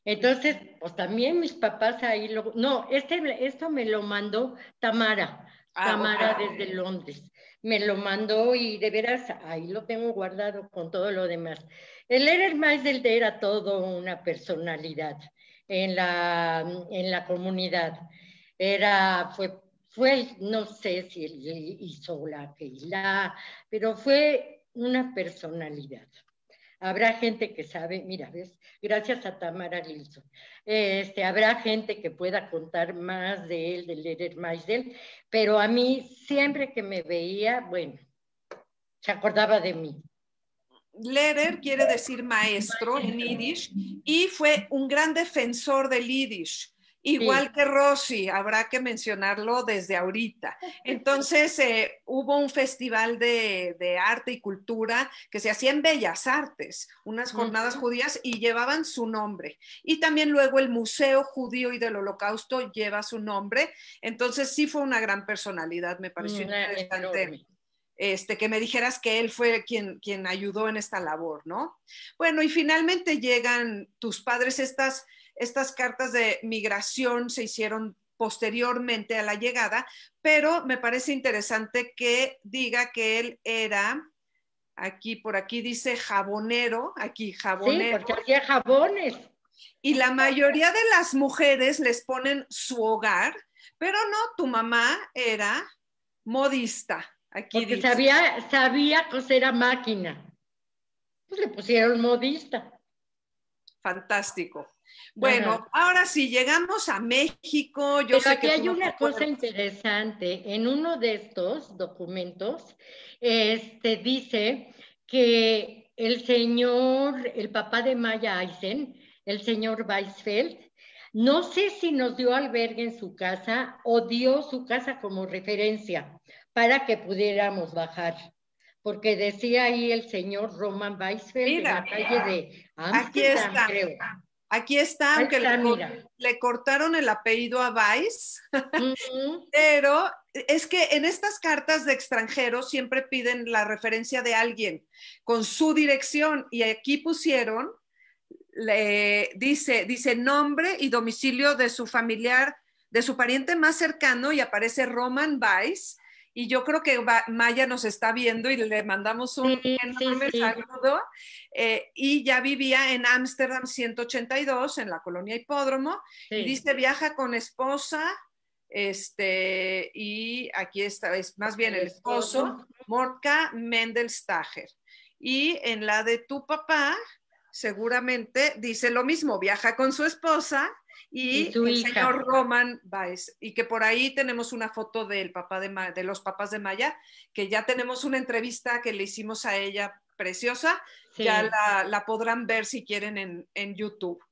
B: Entonces, pues también mis papás ahí lo... No, esto me lo mandó Tamara. Tamara desde Londres. Me lo mandó y de veras ahí lo tengo guardado con todo lo demás. El Erer Meisel era todo una personalidad en la comunidad. Fue, no sé si él hizo la Keilah, pero fue una personalidad. Habrá gente que sabe, mira, ¿ves? Gracias a Tamara Gilson. Habrá gente que pueda contar más de él, del Erer Meisel, pero a mí siempre que me veía, bueno, se acordaba de mí.
C: Lehrer quiere decir maestro en yiddish y fue un gran defensor del yiddish. Igual que Rosy, habrá que mencionarlo desde ahorita. Entonces, hubo un festival de arte y cultura que se hacía en Bellas Artes, unas jornadas judías, y llevaban su nombre. Y también luego el Museo Judío y del Holocausto lleva su nombre. Entonces, sí fue una gran personalidad, me pareció interesante. Que me dijeras que él fue quien ayudó en esta labor, ¿no? Bueno, y finalmente llegan tus padres. Estas cartas de migración se hicieron posteriormente a la llegada, pero me parece interesante que diga que él era, por aquí dice jabonero, jabonero.
B: Sí, porque hacía jabones.
C: Y la mayoría de las mujeres les ponen su hogar, pero no, tu mamá era modista. Aquí
B: porque
C: dice.
B: sabía coser a máquina. Pues le pusieron modista.
C: Fantástico. Bueno, ahora sí, llegamos a México.
B: Pero aquí hay una cosa interesante. En uno de estos documentos, dice que el papá de Maya Eisen, el señor Weisfeld, no sé si nos dio albergue en su casa o dio su casa como referencia para que pudiéramos bajar. Porque decía ahí el señor Roman Weisfeld,
C: mira,
B: en la calle de Amsterdam, creo.
C: Aquí está, aunque le cortaron el apellido a Weiss, pero es que en estas cartas de extranjeros siempre piden la referencia de alguien con su dirección, y aquí pusieron, dice nombre y domicilio de su familiar, de su pariente más cercano, y aparece Roman Weiss, Y yo creo que Maya nos está viendo y le mandamos un enorme saludo. Y ya vivía en Ámsterdam 182, en la colonia Hipódromo. Y dice, viaja con esposa, y aquí está, es más bien el esposo, Mortka Mendelstager. Y en la de tu papá, seguramente dice lo mismo, viaja con su esposa y
B: su
C: el
B: hija.
C: Señor Roman Weiss. Y que por ahí tenemos una foto del papá de los papás de Maya, que ya tenemos una entrevista que le hicimos a ella preciosa. Ya la podrán ver si quieren en YouTube.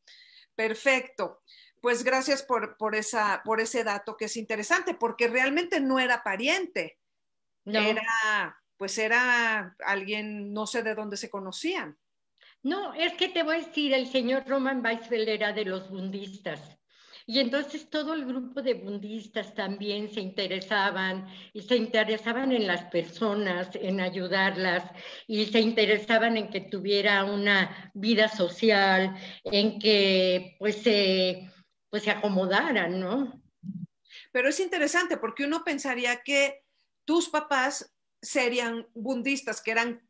C: Perfecto. Pues gracias por ese dato que es interesante, porque realmente no era pariente. No. Era alguien, no sé de dónde se conocían.
B: No, es que te voy a decir, el señor Roman Weisfeld era de los bundistas. Y entonces todo el grupo de bundistas también se interesaban en las personas, en ayudarlas, y se interesaban en que tuviera una vida social, en que pues se acomodaran, ¿no?
C: Pero es interesante porque uno pensaría que tus papás serían bundistas, que eran,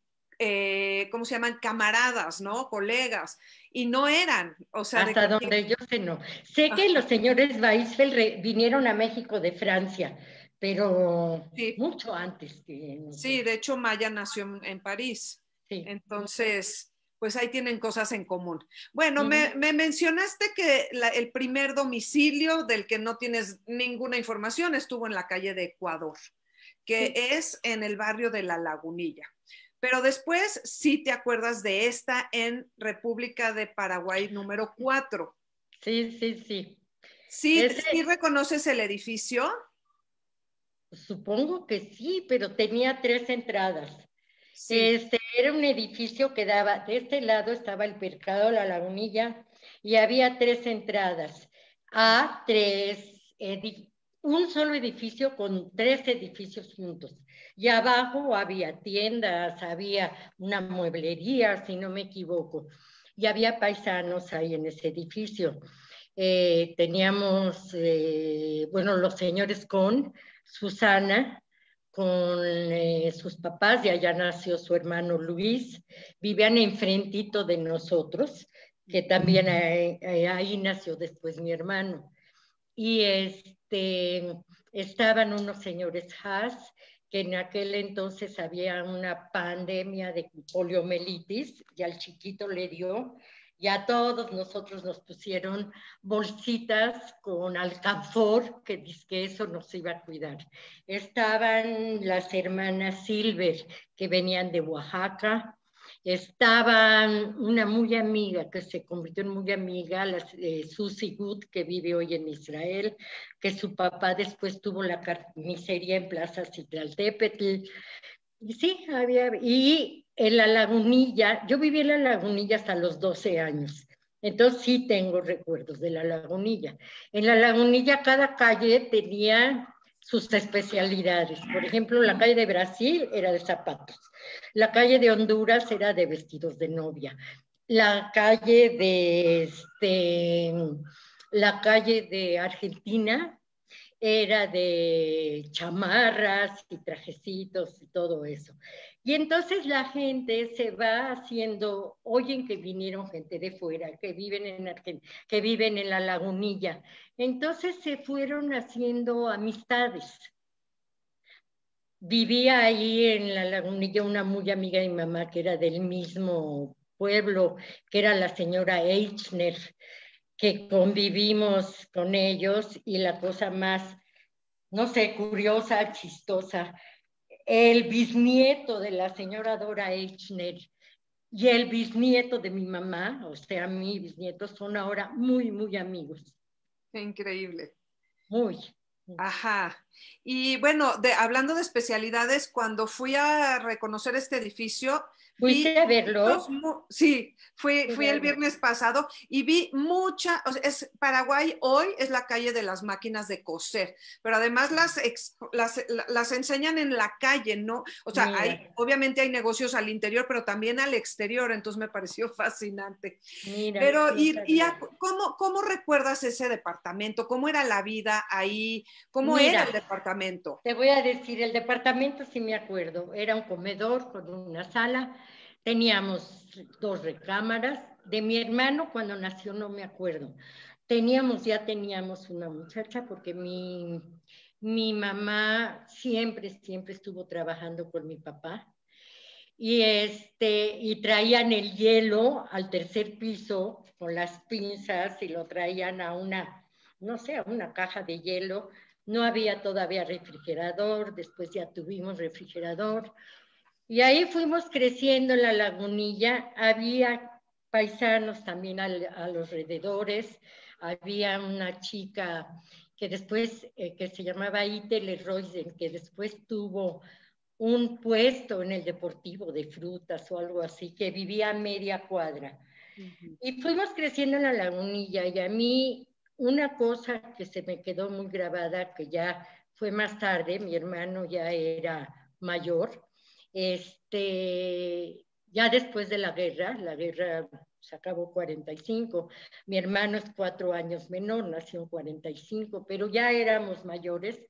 C: ¿cómo se llaman? Camaradas, ¿no? Colegas. Y no eran. O sea,
B: hasta donde yo sé, no. Sé que los señores Weisfeld vinieron a México de Francia, pero mucho antes.
C: Sí, de hecho Maya nació en París. Sí. Entonces, pues ahí tienen cosas en común. Bueno, me mencionaste que el primer domicilio del que no tienes ninguna información estuvo en la calle de Ecuador, que es en el barrio de La Lagunilla. Pero después sí te acuerdas de esta en República de Paraguay número 4.
B: Sí.
C: ¿Sí reconoces el edificio?
B: Supongo que sí, pero tenía 3 entradas. Sí. Era un edificio que daba, de este lado estaba el Mercado La Lagunilla y había 3 entradas a un solo edificio con 3 edificios juntos. Y abajo había tiendas, había una mueblería, si no me equivoco, y había paisanos ahí en ese edificio. Teníamos, los señores con Susana, con sus papás, y allá nació su hermano Luis, vivían enfrentito de nosotros, que también ahí nació después mi hermano. Y estaban unos señores Haas, que en aquel entonces había una pandemia de poliomielitis, y al chiquito le dio, y a todos nosotros nos pusieron bolsitas con alcanfor, que dice que eso nos iba a cuidar. Estaban las hermanas Silver, que venían de Oaxaca. Estaban una muy amiga, que se convirtió en muy amiga, Susie Good, que vive hoy en Israel, que su papá después tuvo la carnicería en Plaza Citlaltépetl. Y sí, y en La Lagunilla, yo viví en La Lagunilla hasta los 12 años, entonces sí tengo recuerdos de La Lagunilla. En La Lagunilla cada calle tenía sus especialidades. Por ejemplo, la calle de Brasil era de zapatos, la calle de Honduras era de vestidos de novia, la calle de Argentina era de chamarras y trajecitos y todo eso. Y entonces la gente se va haciendo, oyen que vinieron gente de fuera, que viven en La Lagunilla. Entonces se fueron haciendo amistades. Vivía ahí en La Lagunilla una muy amiga de mi mamá, que era del mismo pueblo, que era la señora Eichner, que convivimos con ellos, y la cosa más, no sé, curiosa, chistosa, el bisnieto de la señora Dora Eichner y el bisnieto de mi mamá, o sea, mi bisnieto, son ahora muy, muy amigos.
C: Increíble.
B: Muy.
C: Ajá. Y bueno, hablando de especialidades, cuando fui a reconocer este edificio,
B: ¿fuiste a verlo?
C: Sí, fui el viernes pasado y vi Paraguay hoy es la calle de las máquinas de coser, pero además las enseñan en la calle, ¿no? O sea, obviamente hay negocios al interior, pero también al exterior, entonces me pareció fascinante. Mira, pero, ¿cómo recuerdas ese departamento? ¿Cómo era la vida ahí? ¿Cómo era el departamento? departamento.
B: Te voy a decir, el departamento sí me acuerdo. Era un comedor con una sala. Teníamos 2 recámaras. De mi hermano, cuando nació, no me acuerdo. Ya teníamos una muchacha porque mi mamá siempre estuvo trabajando con mi papá. Y traían el hielo al 3er piso con las pinzas y lo traían a no sé, a una caja de hielo. No había todavía refrigerador, después ya tuvimos refrigerador. Y ahí fuimos creciendo en la Lagunilla. Había paisanos también a los alrededores. Había una chica que después, que se llamaba Ite Leroyden, que después tuvo un puesto en el Deportivo de frutas o algo así, que vivía a media cuadra. Y fuimos creciendo en la Lagunilla, y a mí una cosa que se me quedó muy grabada, que ya fue más tarde, mi hermano ya era mayor, ya después de la guerra se acabó 45, mi hermano es 4 años menor, nació en 45, pero ya éramos mayores.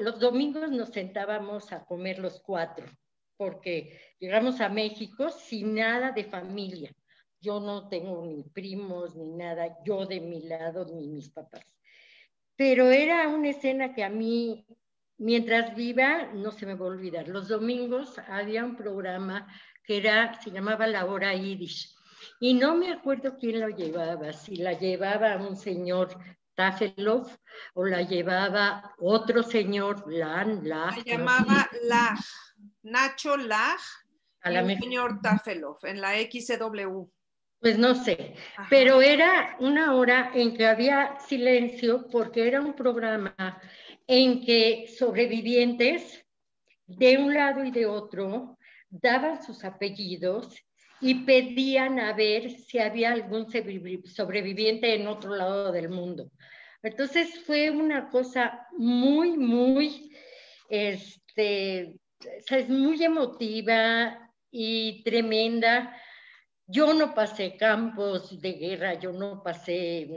B: Los domingos nos sentábamos a comer los 4, porque llegamos a México sin nada de familia. Yo no tengo ni primos ni nada, yo de mi lado ni mis papás. Pero era una escena que a mí, mientras viva, no se me va a olvidar. Los domingos había un programa que se llamaba La Hora Yiddish. Y no me acuerdo quién lo llevaba, si la llevaba un señor Tafelov o la llevaba otro señor,
C: La llamaba Laj, Nacho Laj, y el señor Tafelov en la XW.
B: Pues no sé, ajá, pero era una hora en que había silencio porque era un programa en que sobrevivientes de un lado y de otro daban sus apellidos y pedían a ver si había algún sobreviviente en otro lado del mundo. Entonces fue una cosa muy, muy, es muy emotiva y tremenda. Yo no pasé campos de guerra, yo no pasé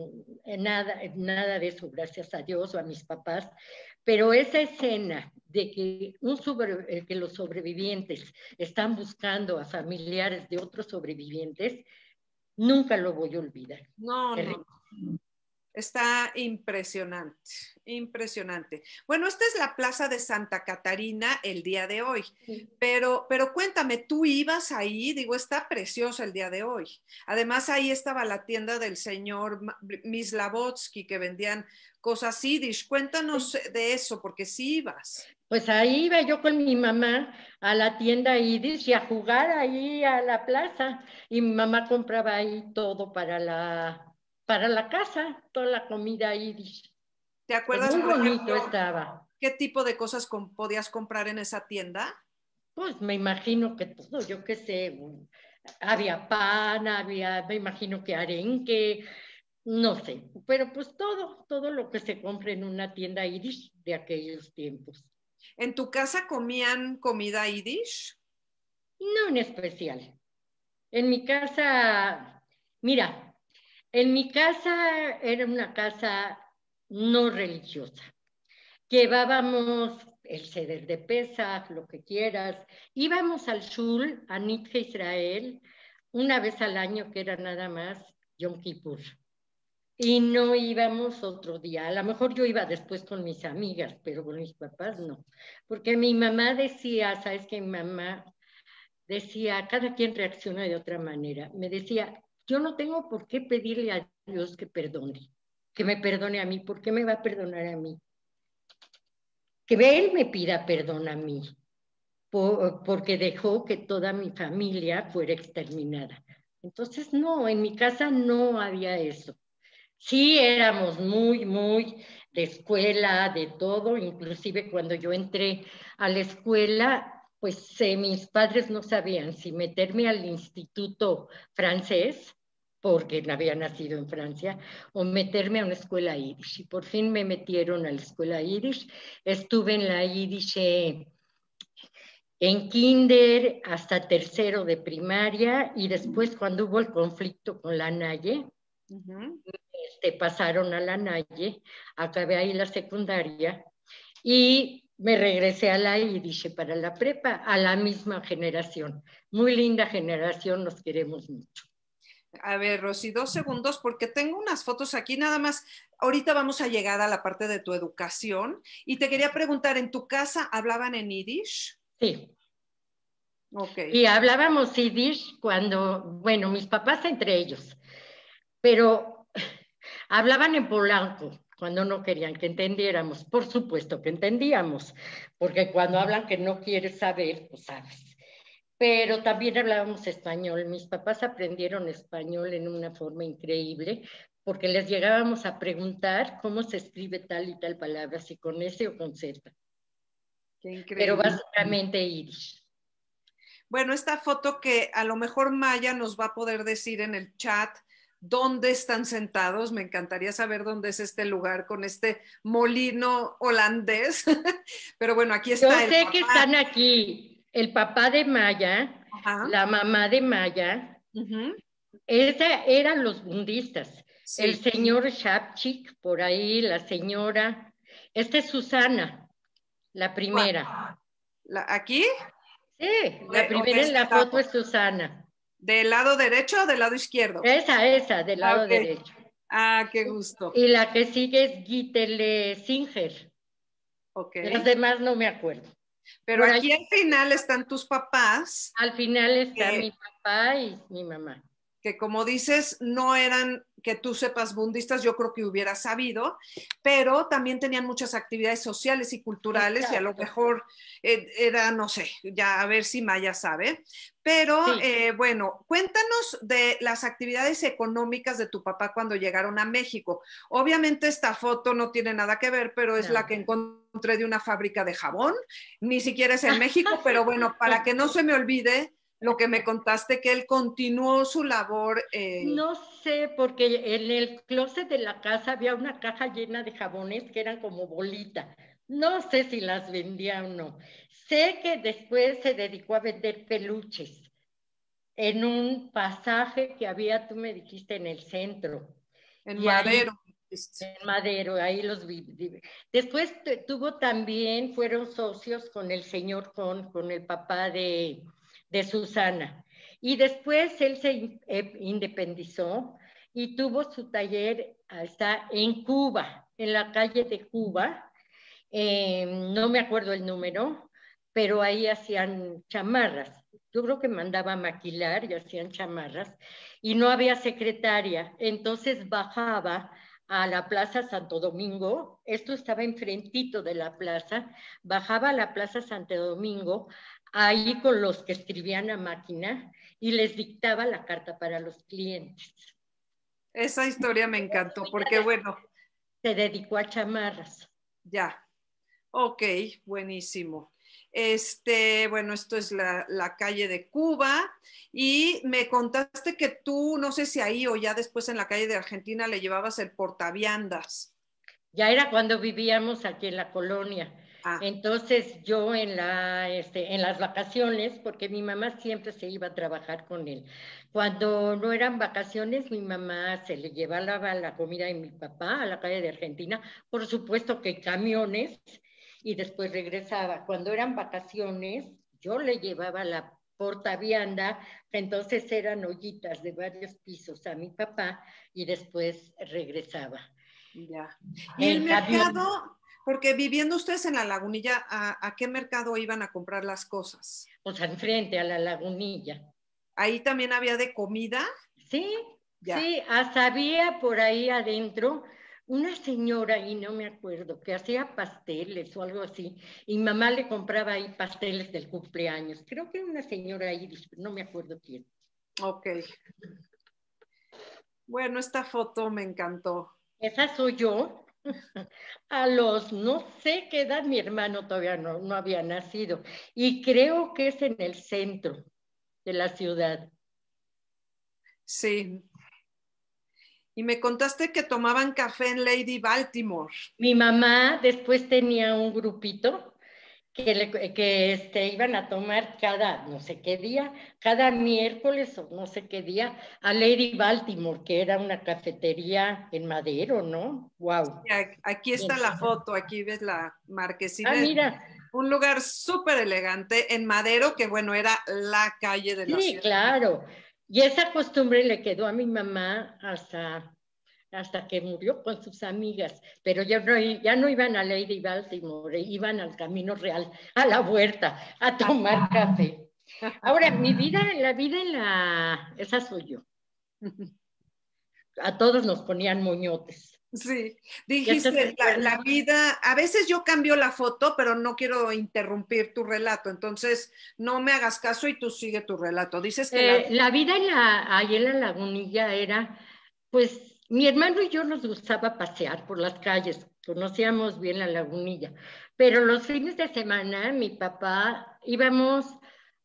B: nada de eso, gracias a Dios o a mis papás, pero esa escena de que, que los sobrevivientes están buscando a familiares de otros sobrevivientes, nunca lo voy a olvidar.
C: No. Está impresionante, impresionante. Bueno, esta es la Plaza de Santa Catarina el día de hoy, pero cuéntame, ¿tú ibas ahí? Digo, está preciosa el día de hoy. Además, ahí estaba la tienda del señor Mislavotsky, que vendían cosas yiddish. Cuéntanos de eso, porque sí ibas.
B: Pues ahí iba yo con mi mamá a la tienda yiddish y a jugar ahí a la plaza, y mi mamá compraba ahí todo para la casa, toda la comida yiddish.
C: ¿Te acuerdas?
B: Muy bonito estaba.
C: ¿Qué tipo de cosas podías comprar en esa tienda?
B: Pues me imagino que todo, yo qué sé, había pan, me imagino que arenque, no sé, pero pues todo lo que se compra en una tienda yiddish de aquellos tiempos.
C: ¿En tu casa comían comida yiddish?
B: No en especial. En mi casa, mira, en mi casa era una casa no religiosa. Llevábamos el Seder de Pesach, lo que quieras. Íbamos al Shul, a Nitje Israel, una vez al año, que era nada más Yom Kippur. Y no íbamos otro día. A lo mejor yo iba después con mis amigas, pero con mis papás no. Porque mi mamá decía, ¿sabes qué? Mi mamá decía, cada quien reacciona de otra manera. Me decía, yo no tengo por qué pedirle a Dios que me perdone a mí. ¿Por qué me va a perdonar a mí? Que Él me pida perdón a mí, porque dejó que toda mi familia fuera exterminada. Entonces, no, en mi casa no había eso. Sí éramos muy, muy de escuela, de todo, inclusive cuando yo entré a la escuela, pues mis padres no sabían si meterme al instituto francés, porque había nacido en Francia, o meterme a una escuela yiddish. Y por fin me metieron a la escuela yiddish. Estuve en la yiddish en kinder hasta 3º de primaria, y después, cuando hubo el conflicto con la Naye, pasaron a la Naye, acabé ahí la secundaria, y me regresé a la Yiddish para la prepa, a la misma generación. Muy linda generación, nos queremos mucho.
C: A ver, Rosy, 2 segundos, porque tengo unas fotos aquí, nada más. Ahorita vamos a llegar a la parte de tu educación y te quería preguntar, ¿en tu casa hablaban en Yiddish?
B: Sí.
C: Ok.
B: Y hablábamos Yiddish cuando, bueno, mis papás entre ellos, pero hablaban en polanco cuando no querían que entendiéramos. Por supuesto que entendíamos, porque cuando hablan que no quieres saber, pues sabes. Pero también hablábamos español. Mis papás aprendieron español en una forma increíble, porque les llegábamos a preguntar cómo se escribe tal y tal palabra, si con S o con Z.
C: Qué increíble.
B: Pero básicamente Yiddish.
C: Bueno, esta foto que a lo mejor Maya nos va a poder decir en el chat dónde están sentados. Me encantaría saber dónde es este lugar con este molino holandés. Pero bueno, aquí está.
B: Yo sé que están aquí el papá de Maya, la mamá de Maya. Eran los bundistas. Sí. El señor Shapchik, por ahí, la señora. Esta es Susana, la primera.
C: ¿Aquí?
B: Sí, la primera en la foto es Susana.
C: ¿Del lado derecho o del lado izquierdo?
B: Esa, del lado derecho.
C: Ah, qué gusto.
B: Y la que sigue es Gitele Singer.
C: Ok.
B: Los demás no me acuerdo.
C: Pero por aquí al final están tus papás.
B: Al final está mi papá y mi mamá.
C: Que como dices, no eran que tú sepas bundistas, yo creo que hubiera sabido, pero también tenían muchas actividades sociales y culturales. Exacto. Y a lo mejor era, no sé, ya a ver si Maya sabe. Pero sí. Bueno, cuéntanos de las actividades económicas de tu papá cuando llegaron a México. Obviamente esta foto no tiene nada que ver, pero es la que encontré de una fábrica de jabón. Ni siquiera es en México, pero bueno, para que no se me olvide lo que me contaste, que él continuó su labor.
B: No sé, porque en el closet de la casa había una caja llena de jabones que eran como bolita. No sé si las vendía o no. Sé que después se dedicó a vender peluches en un pasaje que había, tú me dijiste, en el centro.
C: En Madero.
B: En Madero, ahí los vi. Después fueron socios con el señor con el papá de Susana. Y después él se independizó y tuvo su taller, está en Cuba, en la calle de Cuba. No me acuerdo el número, pero ahí hacían chamarras. Yo creo que mandaba a maquilar y hacían chamarras. Y no había secretaria, entonces bajaba a la Plaza Santo Domingo, esto estaba enfrentito de la plaza, bajaba a la Plaza Santo Domingo, ahí con los que escribían a máquina, y les dictaba la carta para los clientes.
C: Esa historia me encantó, porque bueno.
B: Se dedicó a chamarras.
C: Ya, ok, buenísimo. Bueno, esto es la calle de Cuba y me contaste que tú, no sé si ahí o ya después en la calle de Argentina le llevabas el portaviandas.
B: Ya era cuando vivíamos aquí en la colonia. Entonces yo en las vacaciones, porque mi mamá siempre se iba a trabajar con él. Cuando no eran vacaciones, mi mamá se le llevaba la comida de mi papá a la calle de Argentina, por supuesto que camiones, y después regresaba. Cuando eran vacaciones, yo le llevaba la portavianda, entonces eran ollitas de varios pisos a mi papá y después regresaba.
C: Ya. ¿Y el mercado? Porque viviendo ustedes en la Lagunilla, ¿a qué mercado iban a comprar las cosas?
B: Pues enfrente a la Lagunilla.
C: ¿Ahí también había de comida?
B: Sí, sí, hasta había por ahí adentro una señora, y no me acuerdo, que hacía pasteles o algo así, y mamá le compraba ahí pasteles del cumpleaños. Creo que una señora ahí, no me acuerdo quién.
C: Ok. Bueno, esta foto me encantó.
B: Esa soy yo. No sé qué edad, mi hermano todavía no había nacido. Y creo que es en el centro de la ciudad.
C: Sí. Y me contaste que tomaban café en Lady Baltimore.
B: Mi mamá después tenía un grupito que iban a tomar cada no sé qué día, cada miércoles o no sé qué día, a Lady Baltimore, que era una cafetería en Madero, ¿no? ¡Wow!
C: Aquí está la foto, aquí ves la marquesina.
B: Ah, mira.
C: Un lugar súper elegante en Madero, que bueno, era la calle de la
B: Sí,
C: ciudad.
B: claro. Y esa costumbre le quedó a mi mamá hasta que murió con sus amigas, pero ya no iban a Lady Baltimore, iban al Camino Real, a la huerta, a tomar café. Ahora, esa soy yo. A todos nos ponían moñotes.
C: Sí,
B: ¿Ya te
C: dijiste, la
B: recuerdas?
C: vida, a veces yo cambio la foto, pero no quiero interrumpir tu relato, entonces no me hagas caso y tú sigue tu relato. Dices que
B: La vida ahí en la Lagunilla era, pues, mi hermano y yo nos gustaba pasear por las calles, conocíamos bien la Lagunilla, pero los fines de semana mi papá íbamos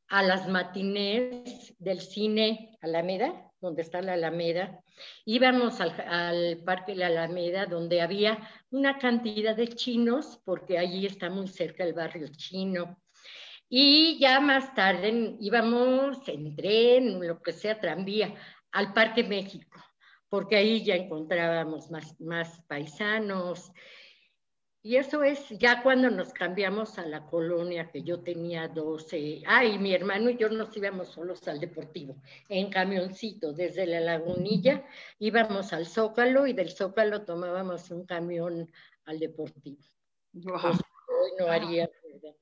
B: a las matinés del cine Alameda, donde está la Alameda, íbamos al Parque de la Alameda, donde había una cantidad de chinos, porque allí está muy cerca el barrio chino. Y ya más tarde íbamos en tren, lo que sea, tranvía, al Parque México, porque ahí ya encontrábamos más paisanos. Y eso es ya cuando nos cambiamos a la colonia, que yo tenía 12. Y mi hermano y yo nos íbamos solos al Deportivo, en camioncito, desde la Lagunilla, íbamos al Zócalo y del Zócalo tomábamos un camión al Deportivo.
C: wow.
B: Cosa que hoy no haría, ¿verdad?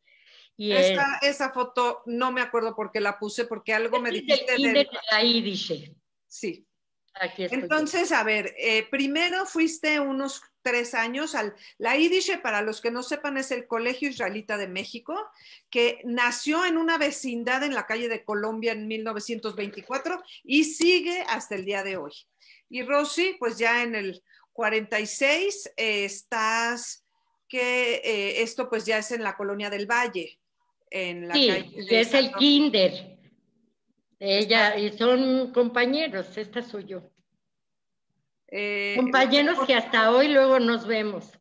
B: Y
C: Esa foto no me acuerdo por qué la puse, porque algo me dijiste
B: del kinder de la Yiddish.
C: Sí.
B: Aquí estoy.
C: Entonces, a ver, primero fuiste unos 3 años la Yiddish, para los que no sepan, es el Colegio Israelita de México, que nació en una vecindad en la calle de Colombia en 1924 y sigue hasta el día de hoy. Y Rosy, pues ya en el 46 estás, esto pues ya es en la Colonia del Valle, en la calle
B: y
C: de
B: es el kinder. Ella, y son compañeros, esta soy yo. Compañeros que hasta hoy luego nos vemos.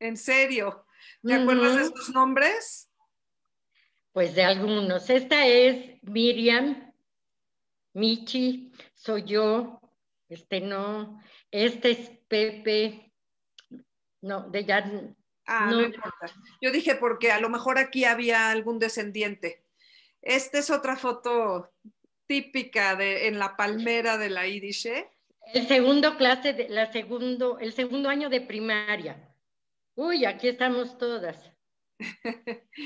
C: ¿En serio? ¿Te acuerdas de sus nombres?
B: Pues de algunos. Esta es Miriam, Michi, soy yo, no, este es Pepe, no, de ya.
C: No importa. Yo dije porque a lo mejor aquí había algún descendiente. Esta es otra foto típica en la palmera de la Yiddish.
B: El segundo año de primaria. Uy, aquí estamos todas.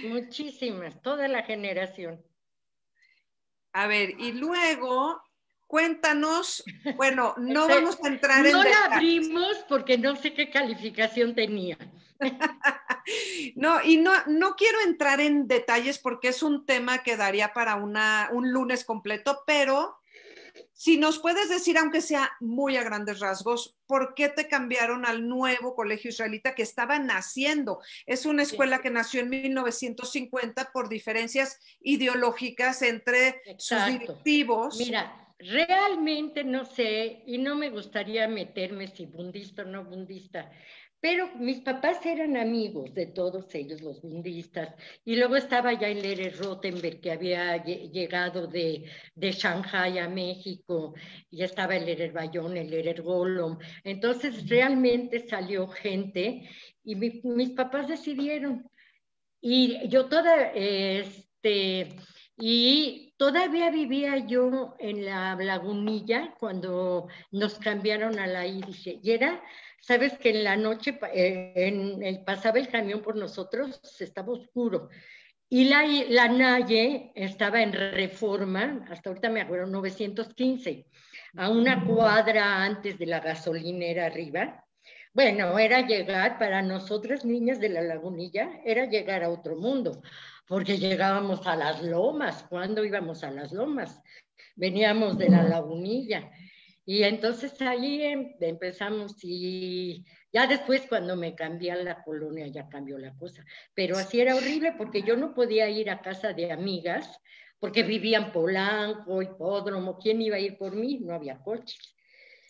B: Muchísimas, toda la generación.
C: A ver, y luego, cuéntanos, bueno, no vamos a entrar en
B: No la
C: detalles.
B: abrimos porque no sé qué calificación tenía.
C: No, y no quiero entrar en detalles porque es un tema que daría para un lunes completo, pero si nos puedes decir, aunque sea muy a grandes rasgos, ¿por qué te cambiaron al nuevo colegio israelita que estaba naciendo? Es una escuela que nació en 1950 por diferencias ideológicas entre sus directivos.
B: Mira, realmente no sé, y no me gustaría meterme si budista o no budista, pero mis papás eran amigos de todos ellos, los budistas, y luego estaba ya el Lere Rothenberg, que había llegado de Shanghai a México, y estaba el Lere Bayón, el Lere Golom, entonces realmente salió gente, y mis papás decidieron, y yo y todavía vivía yo en la Lagunilla cuando nos cambiaron a la Yiddish. Y sabes que en la noche pasaba el camión por nosotros, estaba oscuro. Y la Naye estaba en Reforma, hasta ahorita me acuerdo, 915, a una cuadra antes de la gasolinera arriba. Bueno, era llegar, para nosotras niñas de la Lagunilla, era llegar a otro mundo, porque llegábamos a las lomas. ¿Cuándo íbamos a las lomas? Veníamos de la Lagunilla. Y entonces ahí empezamos, y ya después cuando me cambié a la colonia ya cambió la cosa. Pero así era horrible porque yo no podía ir a casa de amigas porque vivían Polanco, Hipódromo. ¿Quién iba a ir por mí? No había coches.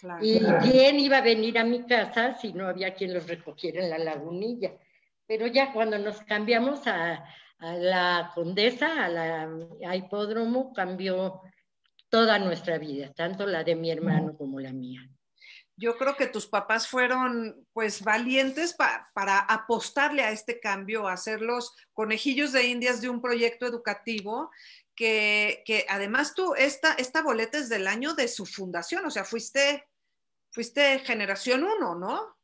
B: Claro. ¿Y quién iba a venir a mi casa si no había quien los recogiera en la Lagunilla? Pero ya cuando nos cambiamos a a la Condesa, a Hipódromo, cambió toda nuestra vida, tanto la de mi hermano como la mía.
C: Yo creo que tus papás fueron pues valientes para apostarle a este cambio, a ser los conejillos de indias de un proyecto educativo que además tú, esta boleta es del año de su fundación, o sea, fuiste generación 1, ¿no?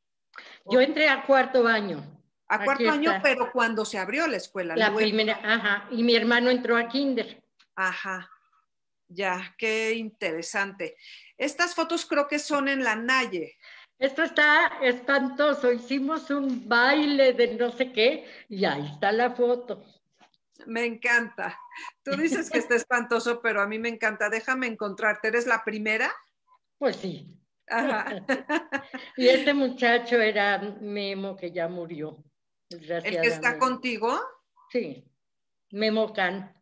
B: Yo entré a cuarto año.
C: A cuarto año, pero cuando se abrió la escuela.
B: La primera, ajá, y mi hermano entró a kinder.
C: Ajá, ya, qué interesante. Estas fotos creo que son en la Naye.
B: Esto está espantoso, hicimos un baile de no sé qué y ahí está la foto.
C: Me encanta. Tú dices que está espantoso, pero a mí me encanta. Déjame encontrarte. ¿Eres la primera?
B: Pues sí.
C: Ajá.
B: Y este muchacho era Memo, que ya murió, desgraciadamente.
C: ¿El que está contigo?
B: Sí, Memo Can.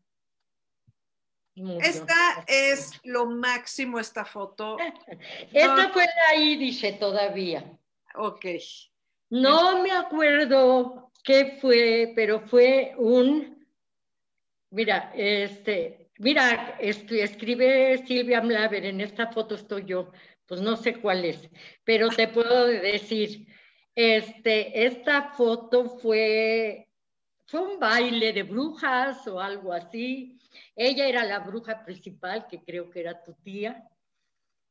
B: Murió.
C: Esta es lo máximo, esta foto.
B: Esta fue la Ídice todavía.
C: Ok.
B: No me acuerdo qué fue, pero fue mira, escribe Silvia Mlaver, en esta foto estoy yo, pues no sé cuál es, pero te puedo decir, esta foto fue un baile de brujas o algo así. Ella era la bruja principal, que creo que era tu tía.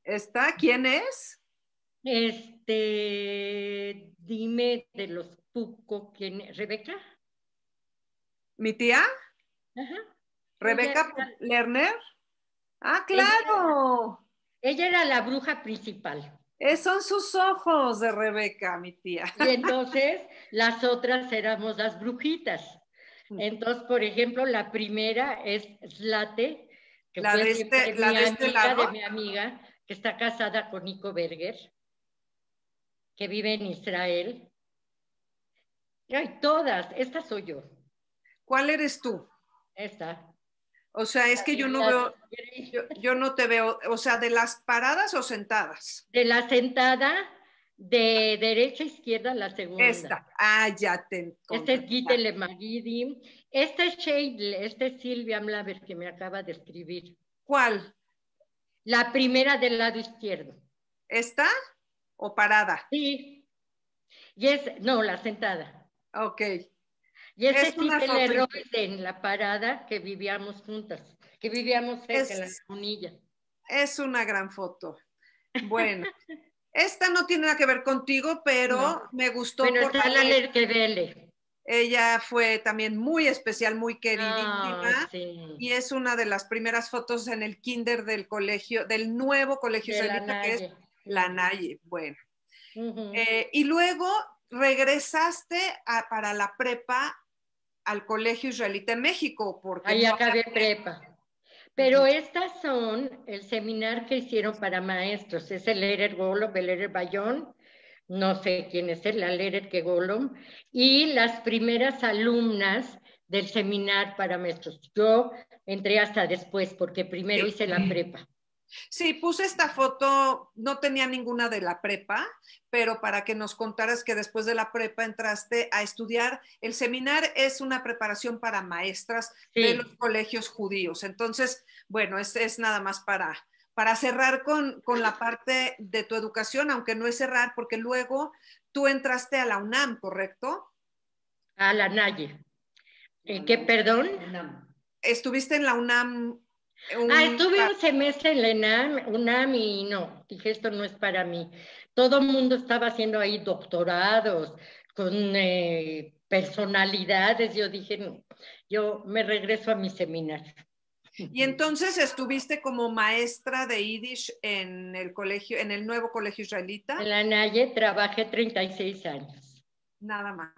C: ¿Esta? ¿Quién es?
B: Dime de los Puco, ¿quién es? ¿Rebeca?
C: ¿Mi tía?
B: Ajá.
C: ¿Rebeca Lerner? Ah, claro.
B: Ella era la bruja principal.
C: Son sus ojos de Rebeca, mi tía.
B: Y entonces las otras éramos las brujitas. Entonces, por ejemplo, la primera es Slate, que
C: la
B: fue
C: de
B: de mi amiga, que está casada con Nico Berger, que vive en Israel. Ay, todas, esta soy yo.
C: ¿Cuál eres tú?
B: Esta.
C: O sea, es que yo no veo, yo no te veo, o sea, ¿de las paradas o sentadas?
B: De la sentada, de derecha a izquierda, la segunda.
C: Esta, ya te encontré.
B: Este es Gite Lemagidi. Este es Sheidle, este es Silvia Mlaver, que me acaba de escribir.
C: ¿Cuál?
B: La primera del lado izquierdo.
C: ¿Esta o parada?
B: Sí. No, la sentada.
C: Ok.
B: Y ese es Gite Leroy en la parada, que vivíamos juntas, que vivíamos cerca en la comunilla.
C: Es una gran foto. Bueno, esta no tiene nada que ver contigo, pero no. Me gustó.
B: Bueno, está la Lerquevele.
C: Ella fue también muy especial, muy queridísima. Sí. Y es una de las primeras fotos en el kinder del colegio, del nuevo colegio israelita, que es la Naye. Bueno. Y luego regresaste para la prepa al colegio israelita en México. Porque
B: ahí acabé prepa. Pero estas son el seminario que hicieron para maestros. Es el Lerer Golom, el Lerer Bayón, no sé quién es el Lerer que Golom, y las primeras alumnas del seminario para maestros. Yo entré hasta después, porque primero hice la prepa.
C: Sí, puse esta foto, no tenía ninguna de la prepa, pero para que nos contaras que después de la prepa entraste a estudiar. El seminario es una preparación para maestras de los colegios judíos. Entonces, bueno, es nada más para cerrar con la parte de tu educación, aunque no es cerrar, porque luego tú entraste a la UNAM, ¿correcto?
B: A la Naye. ¿Qué, perdón?
C: Estuviste en la UNAM.
B: Estuve un semestre en la UNAM y no, dije, esto no es para mí. Todo el mundo estaba haciendo ahí doctorados con personalidades. Yo dije, no, yo me regreso a mi seminario.
C: Y entonces estuviste como maestra de Yiddish en el colegio, en el nuevo colegio israelita.
B: En la Naye trabajé 36 años.
C: Nada más.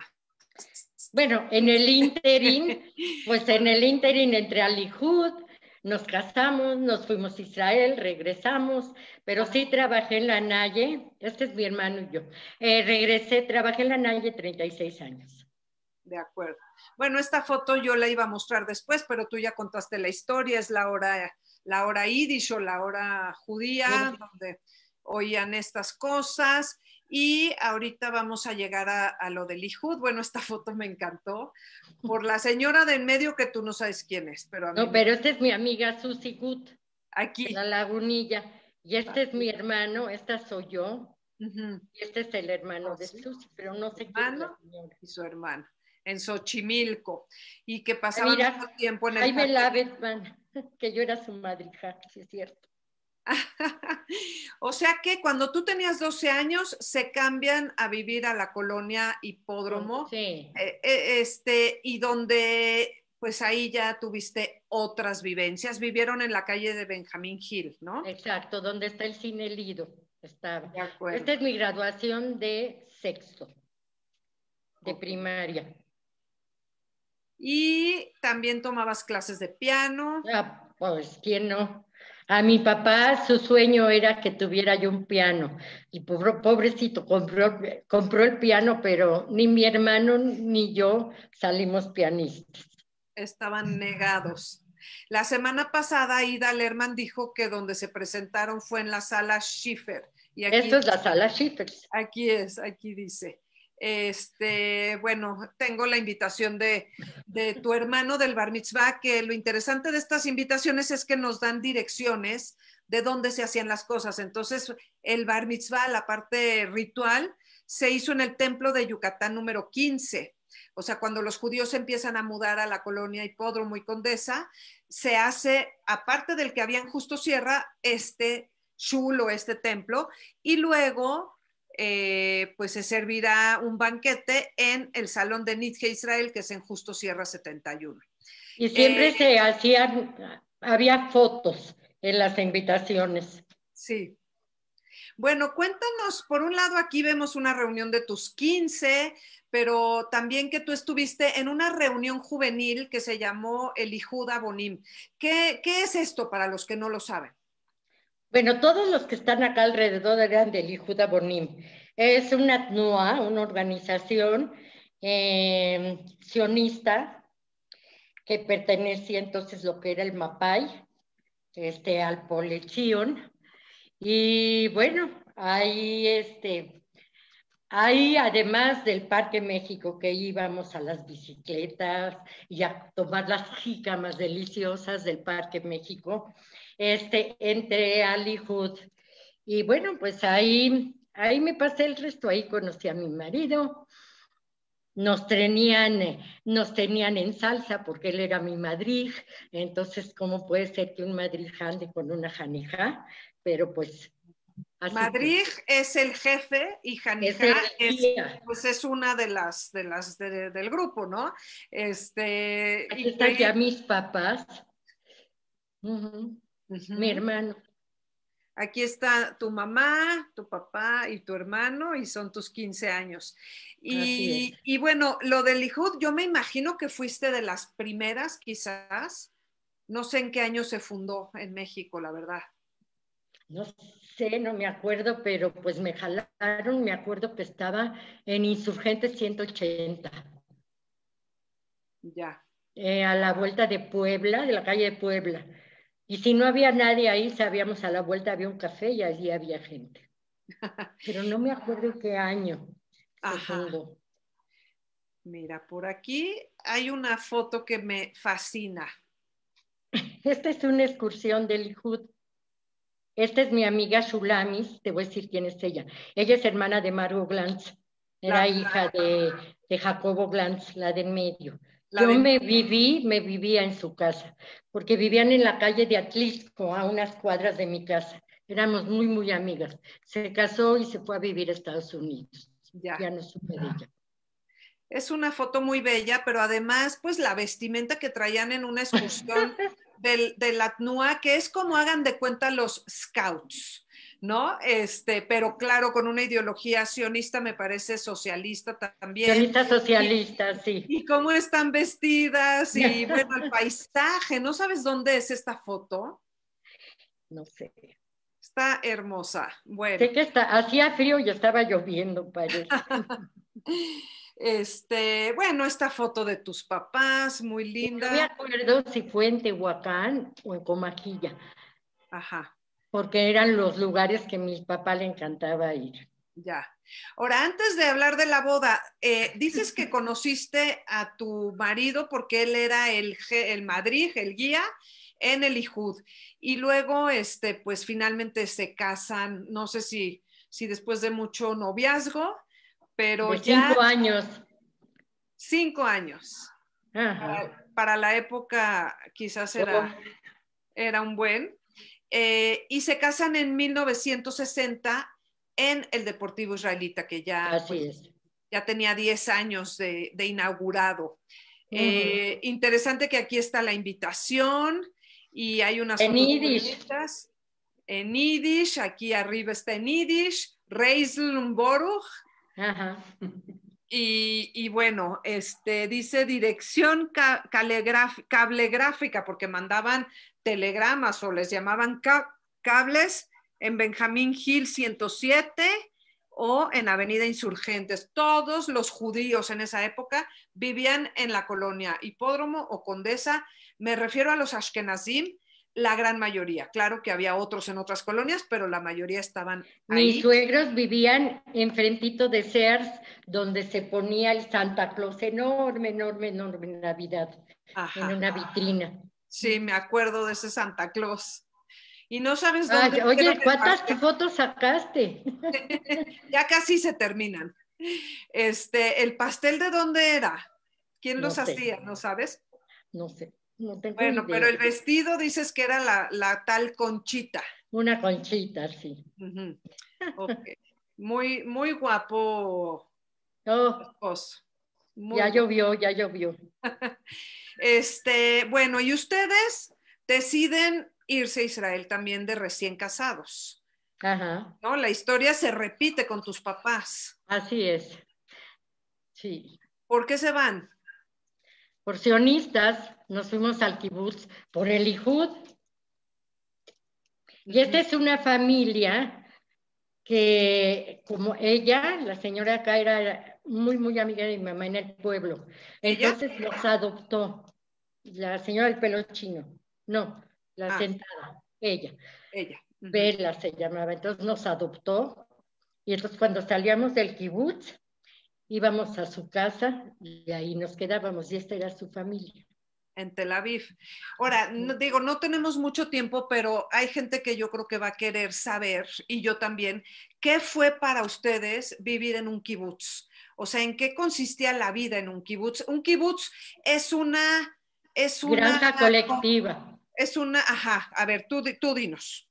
B: Bueno, en el ínterin, pues en el ínterin entré al Likud, nos casamos, nos fuimos a Israel, regresamos, pero sí trabajé en la Naye, este es mi hermano y yo. Trabajé en la Naye 36 años.
C: De acuerdo. Bueno, esta foto yo la iba a mostrar después, pero tú ya contaste la historia, es la hora yiddish o la hora judía, donde oían estas cosas. Y ahorita vamos a llegar a lo del Ijud. Bueno, esta foto me encantó por la señora de en medio que tú no sabes quién es, pero a mí
B: No, pero esta es mi amiga Susi Gut,
C: aquí.
B: la Lagunilla. Y este es mi hermano, esta soy yo.
C: Uh-huh.
B: Y este es el hermano de
C: ¿Sí?
B: Susi, pero no sé quién es la señora.
C: Y su hermana, en Xochimilco, y que pasaban mucho tiempo en el
B: Jaime Lavetman, que yo era su madrija, sí es cierto.
C: O sea que cuando tú tenías 12 años se cambian a vivir a la colonia Hipódromo,
B: sí.
C: Y donde pues ahí ya tuviste otras vivencias. Vivieron en la calle de Benjamín Hill, ¿no?
B: Exacto, donde está el Cine Lido. Estaba.
C: De acuerdo.
B: Esta es mi graduación de sexto, de primaria.
C: Y también tomabas clases de piano.
B: Ah, pues, ¿quién no? A mi papá su sueño era que tuviera yo un piano. Y pobrecito, compró el piano, pero ni mi hermano ni yo salimos pianistas.
C: Estaban negados. La semana pasada Ida Lerman dijo que donde se presentaron fue en la sala Schiffer. Y aquí,
B: esto es la sala Schiffer.
C: Aquí dice. Bueno, tengo la invitación de tu hermano del Bar Mitzvah, que lo interesante de estas invitaciones es que nos dan direcciones de dónde se hacían las cosas. Entonces, el Bar Mitzvah, la parte ritual, se hizo en el templo de Yucatán número 15. O sea, cuando los judíos empiezan a mudar a la colonia Hipódromo y Condesa, se hace, aparte del que había en Justo Sierra, este shul o este templo, y luego pues se servirá un banquete en el Salón de Nitje Israel, que es en Justo Sierra 71.
B: Y siempre se hacían, había fotos en las invitaciones.
C: Sí. Bueno, cuéntanos, por un lado aquí vemos una reunión de tus 15, pero también que tú estuviste en una reunión juvenil que se llamó el Ijud Abonim. ¿Qué es esto para los que no lo saben?
B: Bueno, todos los que están acá alrededor eran del Ijud Abonim. Es una TNUA, una organización sionista que pertenecía entonces lo que era el MAPAI, al Polechion. Y bueno, ahí además del Parque México, que íbamos a las bicicletas y a tomar las jícamas deliciosas del Parque México, entré al Ijud. Y bueno, pues ahí me pasé el resto, ahí conocí a mi marido. Nos tenían en salsa porque él era mi madrij, entonces, ¿cómo puede ser que un madrij ande con una janijá? Pero pues...
C: Madrij es el jefe y Janijá es una de las del grupo, ¿no?
B: Aquí están ya mis papás, mi hermano.
C: Aquí está tu mamá, tu papá y tu hermano, y son tus 15 años. Y bueno, lo del Ijud, yo me imagino que fuiste de las primeras, quizás. No sé en qué año se fundó en México, la verdad.
B: No sé, no me acuerdo, pero pues me jalaron, me acuerdo que estaba en Insurgentes 180.
C: Ya.
B: A la vuelta de Puebla, de la calle de Puebla. Y si no había nadie ahí, sabíamos a la vuelta había un café y allí había gente. Pero no me acuerdo en qué año se fundó.
C: Mira, por aquí hay una foto que me fascina.
B: Esta es una excursión del Ijud. Esta es mi amiga Shulamis, te voy a decir quién es ella. Ella es hermana de Margot Glantz, era hija de Jacobo Glantz, la de en medio. Yo me vivía en su casa, porque vivían en la calle de Atlisco, a unas cuadras de mi casa. Éramos muy, muy amigas. Se casó y se fue a vivir a Estados Unidos. Ya no supe de ella.
C: Es una foto muy bella, pero además, pues la vestimenta que traían en una excursión de la TNUA, que es como hagan de cuenta los scouts, ¿no? Pero claro, con una ideología sionista, me parece socialista también.
B: Sionista socialista, sí.
C: Y cómo están vestidas, y bueno, el paisaje, ¿no sabes dónde es esta foto?
B: No sé.
C: Está hermosa. Bueno.
B: Sé que hacía frío y estaba lloviendo, parece.
C: Bueno, esta foto de tus papás, muy linda.
B: No me acuerdo si fue en Tehuacán o en Comaquilla.
C: Ajá.
B: Porque eran los lugares que a mi papá le encantaba ir.
C: Ya. Ahora, antes de hablar de la boda, dices que conociste a tu marido porque él era el madrij, el guía en el Ijud. Y luego, pues finalmente se casan, no sé si después de mucho noviazgo, pero
B: De
C: ya
B: 5 años.
C: 5 años.
B: Ajá.
C: Para la época quizás era un buen. Y se casan en 1960 en el Deportivo Israelita, que ya,
B: Así
C: pues,
B: es.
C: ya tenía 10 años de inaugurado.
B: Ujú.
C: Interesante que aquí está la invitación y hay unas
B: En
C: fotos muy
B: Yiddish.
C: bonitas en Yiddish, aquí arriba está en Yiddish, Reisl Boruch,
B: Ajá.
C: y bueno, dice dirección cablegráfica, porque mandaban telegramas o les llamaban cables en Benjamín Gil 107 o en Avenida Insurgentes. Todos los judíos en esa época vivían en la colonia Hipódromo o Condesa. Me refiero a los Ashkenazim, la gran mayoría. Claro que había otros en otras colonias, pero la mayoría estaban ahí.
B: Mis suegros vivían enfrentito de Sears, donde se ponía el Santa Claus enorme, enorme, enorme en Navidad,
C: Ajá.
B: en una vitrina.
C: Sí, me acuerdo de ese Santa Claus. Y no sabes
B: Ay,
C: dónde.
B: oye, ¿cuántas fotos sacaste?
C: Ya casi se terminan. ¿El pastel de dónde era? ¿Quién
B: No
C: los
B: sé,
C: hacía? ¿No sabes?
B: no sé, no tengo
C: Bueno, pero
B: idea.
C: el vestido dices que era la tal Conchita.
B: Una conchita, sí.
C: Uh-huh. Okay. Muy, muy guapo
B: Oh,
C: esposo. Muy
B: ya
C: guapo.
B: llovió, ya llovió.
C: Bueno, y ustedes deciden irse a Israel también de recién casados,
B: Ajá,
C: ¿no? La historia se repite con tus papás.
B: así es. Sí.
C: ¿Por qué se van?
B: Por sionistas, nos fuimos al kibutz por el Ijud. Y esta es una familia que, como ella, la señora acá era muy, muy amiga de mi mamá en el pueblo.
C: ¿Ella?
B: Entonces nos adoptó. La señora del pelo chino. No, la
C: Ah,
B: sentada, ella.
C: ella. Uh-huh.
B: Bella se llamaba. Entonces nos adoptó. Y entonces cuando salíamos del kibutz, íbamos a su casa y ahí nos quedábamos. Y esta era su familia.
C: En Tel Aviv. Ahora, no tenemos mucho tiempo, pero hay gente que yo creo que va a querer saber, y yo también, ¿qué fue para ustedes vivir en un kibutz? O sea, ¿en qué consistía la vida en un kibutz? Un kibutz es una
B: granja colectiva.
C: Ajá, a ver, tú dinos.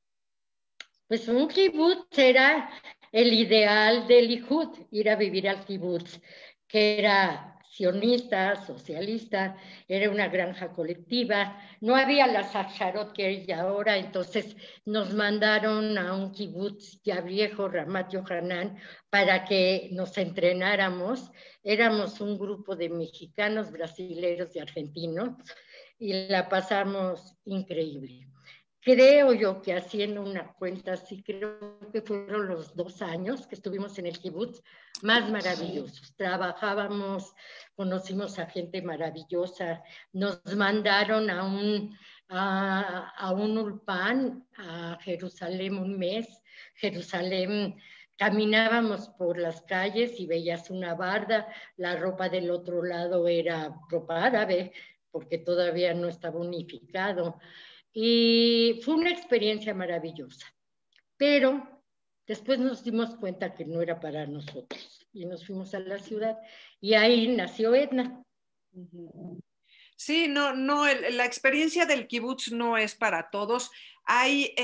B: Pues un kibutz era el ideal del Ijud, ir a vivir al kibutz, que era sionista, socialista, era una granja colectiva, no había las acharot que hay ahora, entonces nos mandaron a un kibutz ya viejo, Ramat Yohanan, para que nos entrenáramos. Éramos un grupo de mexicanos, brasileños y argentinos, y la pasamos increíble. Creo yo que haciendo una cuenta, sí creo que fueron los 2 años que estuvimos en el kibutz más maravillosos. Trabajábamos, conocimos a gente maravillosa, nos mandaron a un ulpan a Jerusalén un mes. Jerusalén, caminábamos por las calles y veías una barda, la ropa del otro lado era ropa árabe, porque todavía no estaba unificado. Y fue una experiencia maravillosa, pero después nos dimos cuenta que no era para nosotros y nos fuimos a la ciudad y ahí nació Edna.
C: Sí, no, la experiencia del kibutz no es para todos. Hay,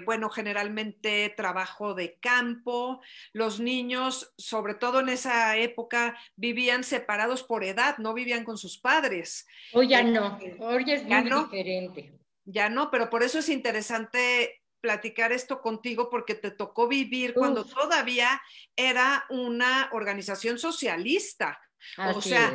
C: bueno, generalmente trabajo de campo. Los niños, sobre todo en esa época, vivían separados por edad, no vivían con sus padres.
B: Hoy ya no, hoy es
C: ya
B: muy
C: no,
B: diferente.
C: Ya no, pero por eso es interesante platicar esto contigo porque te tocó vivir cuando todavía era una organización socialista. O sea,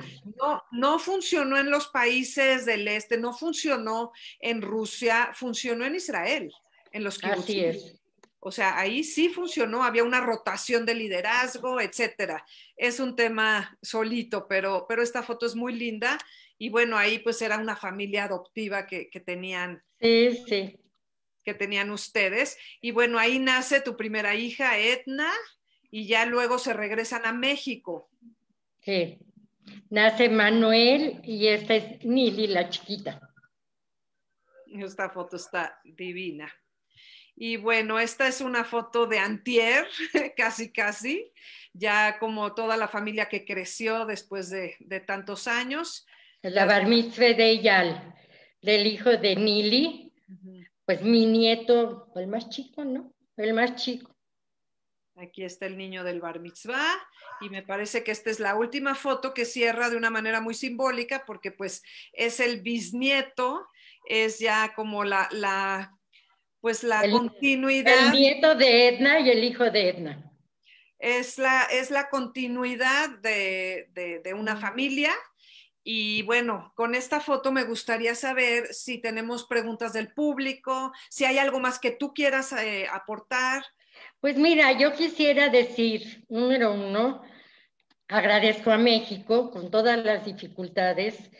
C: no funcionó en los países del este, no funcionó en Rusia, funcionó en Israel, en los kibutzim.
B: Así es.
C: O sea, ahí sí funcionó, había una rotación de liderazgo, etcétera. Es un tema solito, pero esta foto es muy linda. Y bueno, ahí pues era una familia adoptiva que tenían.
B: Sí, sí.
C: Que tenían ustedes. Y bueno, ahí nace tu primera hija, Edna, y ya luego se regresan a México.
B: Sí. Nace Manuel y esta es Nili, la chiquita.
C: Esta foto está divina. Y bueno, esta es una foto de antier, casi, ya como toda la familia que creció después de tantos años.
B: La bar mitzvah de Eyal, del hijo de Nili, pues mi nieto, el más chico, ¿no? El más chico.
C: Aquí está el niño del bar mitzvah y me parece que esta es la última foto que cierra de una manera muy simbólica porque pues es el bisnieto, es ya como pues la continuidad.
B: El nieto de Edna y el hijo de Edna.
C: Es la continuidad de una familia. Y bueno, con esta foto me gustaría saber si tenemos preguntas del público, si hay algo más que tú quieras aportar.
B: Pues mira, yo quisiera decir, número uno, agradezco a México con todas las dificultades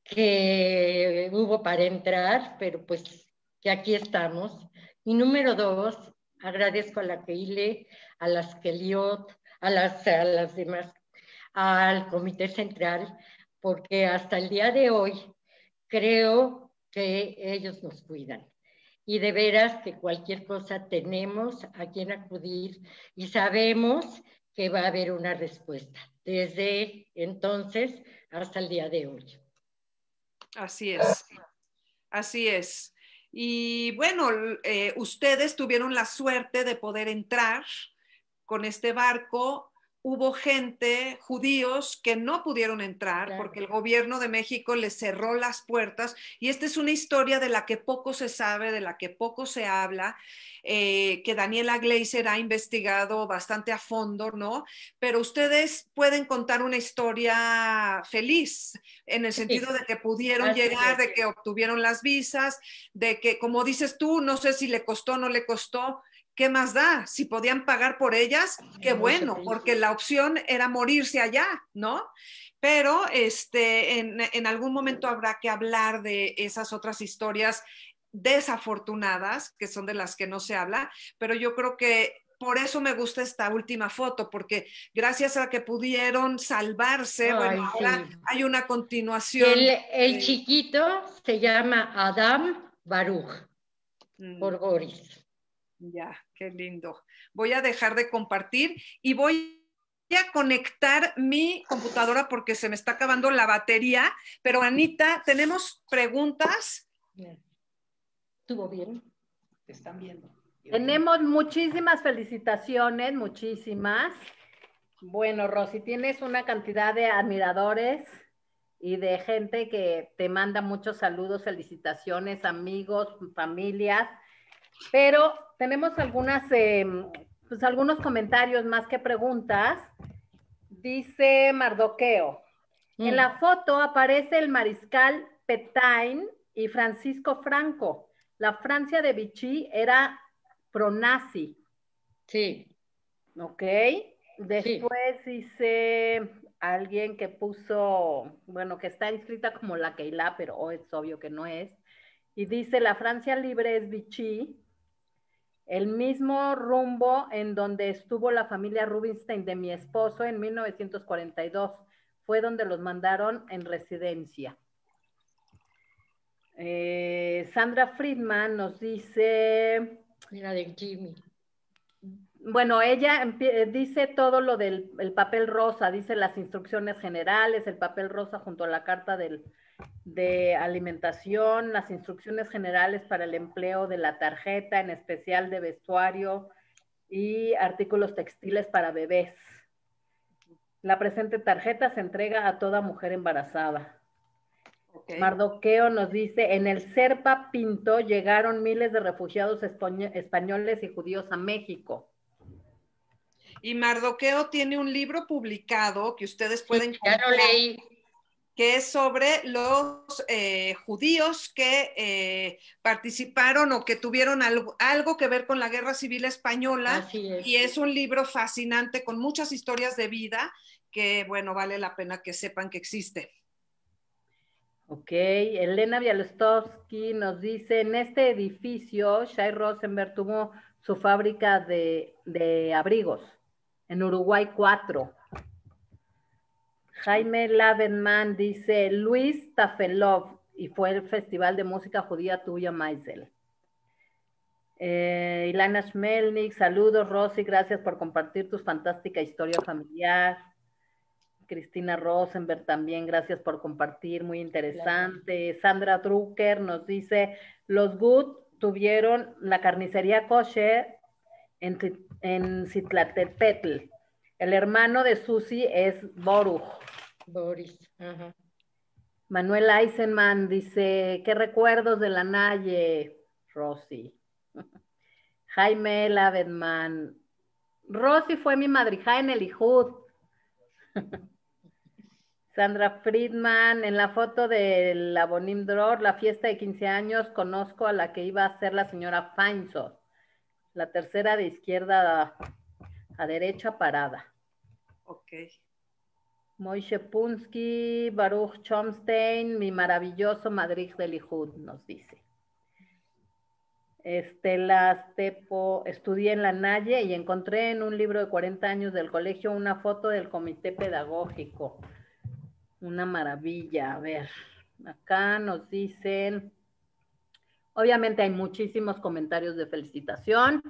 B: que hubo para entrar, pero pues que aquí estamos. Y número dos, agradezco a la Keile, a las Keliot, a las demás, al Comité Central, porque hasta el día de hoy creo que ellos nos cuidan. Y de veras que cualquier cosa tenemos a quien acudir y sabemos que va a haber una respuesta desde entonces hasta el día de hoy.
C: Así es, así es. Y bueno, ustedes tuvieron la suerte de poder entrar con este barco. Hubo gente, judíos, que no pudieron entrar claro, porque el gobierno de México les cerró las puertas. Y esta es una historia de la que poco se sabe, de la que poco se habla, que Daniela Gleiser ha investigado bastante a fondo, ¿no? Pero ustedes pueden contar una historia feliz, en el sentido de que pudieron llegar, de que obtuvieron las visas, de que, como dices tú, no sé si le costó o no le costó. ¿Qué más da? Si podían pagar por ellas, qué bueno, porque la opción era morirse allá, ¿no? Pero en algún momento habrá que hablar de esas otras historias desafortunadas, que son de las que no se habla, pero yo creo que por eso me gusta esta última foto, porque gracias a que pudieron salvarse, bueno, ahora hay una continuación.
B: El chiquito se llama Adam Baruch, por Boris.
C: Ya, qué lindo. Voy a dejar de compartir y voy a conectar mi computadora porque se me está acabando la batería. Pero Anita, ¿tenemos preguntas?
B: ¿Estuvo bien?
D: Te están viendo.
A: Tenemos muchísimas felicitaciones, muchísimas. Bueno, Rosy, tienes una cantidad de admiradores y de gente que te manda muchos saludos, felicitaciones, amigos, familias. Pero tenemos pues algunos comentarios más que preguntas. Dice Mardoqueo, en la foto aparece el mariscal Petain y Francisco Franco. La Francia de Vichy era pronazi.
B: Sí.
A: Ok. Después dice alguien que puso, bueno, que está inscrita como la Keilah, pero es obvio que no es. Y dice, la Francia libre es Vichy. El mismo rumbo en donde estuvo la familia Rubinstein de mi esposo en 1942. Fue donde los mandaron en residencia. Sandra Friedman nos dice...
B: Mira, de Jimmy.
A: Bueno, ella dice todo lo del papel rosa, dice las instrucciones generales, el papel rosa junto a la carta de alimentación, las instrucciones generales para el empleo de la tarjeta, en especial de vestuario y artículos textiles para bebés. La presente tarjeta se entrega a toda mujer embarazada. Okay. Mardoqueo nos dice, en el Serpa Pinto llegaron miles de refugiados españoles y judíos a México.
C: Y Mardoqueo tiene un libro publicado que ustedes pueden comprar.
B: Ya lo leí.
C: Que es sobre los judíos que participaron o que tuvieron algo que ver con la Guerra Civil Española.
B: Así es.
C: Y es un libro fascinante con muchas historias de vida que, bueno, vale la pena que sepan que existe.
A: Ok, Elena Bialostowski nos dice, en este edificio, Shai Rosenberg tuvo su fábrica de abrigos. En Uruguay 4. Jaime Lavenman dice Luis Tafelov y fue el Festival de Música Judía Tuya Maisel. Ilana Schmelnik, saludos Rosy, gracias por compartir tu fantástica historia familiar. Cristina Rosenberg también, gracias por compartir, muy interesante. Claro. Sandra Drucker nos dice, los Good tuvieron la carnicería kosher en Citlaltepetl. El hermano de Susi es Boris. Uh-huh. Manuel Eisenman dice, ¿qué recuerdos de la Naye, Rosy? Jaime Lavedman, Rosy fue mi madrija en el Ijud. Sandra Friedman, en la foto de la Bonim Dror, la fiesta de 15 años, conozco a la que iba a ser la señora Feinsos, la tercera de izquierda a derecha parada.
C: Ok.
A: Moishe Punsky, Baruch Chomstein, mi maravilloso madrij del Ijud, nos dice. Estela Stepo, estudié en la Naye y encontré en un libro de 40 años del colegio una foto del comité pedagógico. Una maravilla. A ver, acá nos dicen, obviamente hay muchísimos comentarios de felicitación.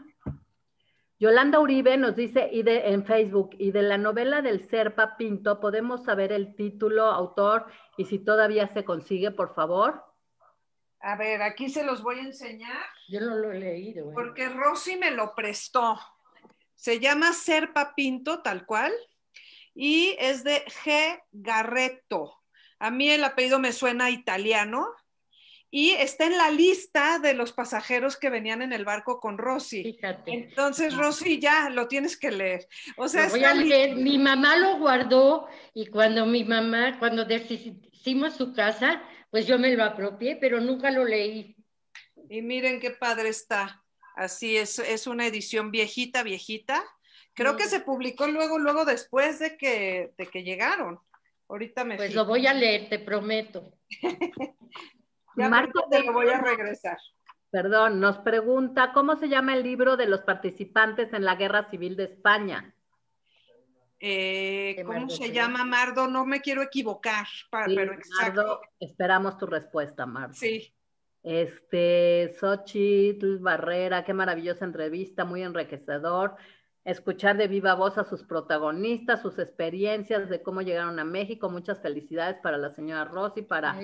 A: Yolanda Uribe nos dice en Facebook, y de la novela del Serpa Pinto, ¿podemos saber el título, autor y si todavía se consigue, por favor?
C: A ver, aquí se los voy a enseñar.
B: Yo no lo he leído.
C: Porque Rosy me lo prestó. Se llama Serpa Pinto, tal cual, y es de G. Garretto. A mí el apellido me suena italiano, y está en la lista de los pasajeros que venían en el barco con Rosy.
B: Fíjate.
C: Entonces, Rosy, ya lo tienes que leer. O sea,
B: lo voy a leer. Mi mamá lo guardó, y cuando deshicimos su casa, pues yo me lo apropié, pero nunca lo leí.
C: Y miren qué padre está. Así es una edición viejita. Creo que se publicó luego después de que llegaron. Ahorita me
B: Pues
C: fijo.
B: lo voy a leer, te prometo.
C: Ya Marco te lo voy a regresar.
A: Perdón, nos pregunta, ¿cómo se llama el libro de los participantes en la Guerra Civil de España?
C: ¿Cómo se llama, Mardo? No me quiero equivocar,
A: Sí,
C: pero exacto.
A: Mardo, esperamos tu respuesta, Mardo.
C: Sí.
A: Xochitl Barrera, qué maravillosa entrevista, muy enriquecedor. Escuchar de viva voz a sus protagonistas, sus experiencias de cómo llegaron a México. Muchas felicidades para la señora Rosy, para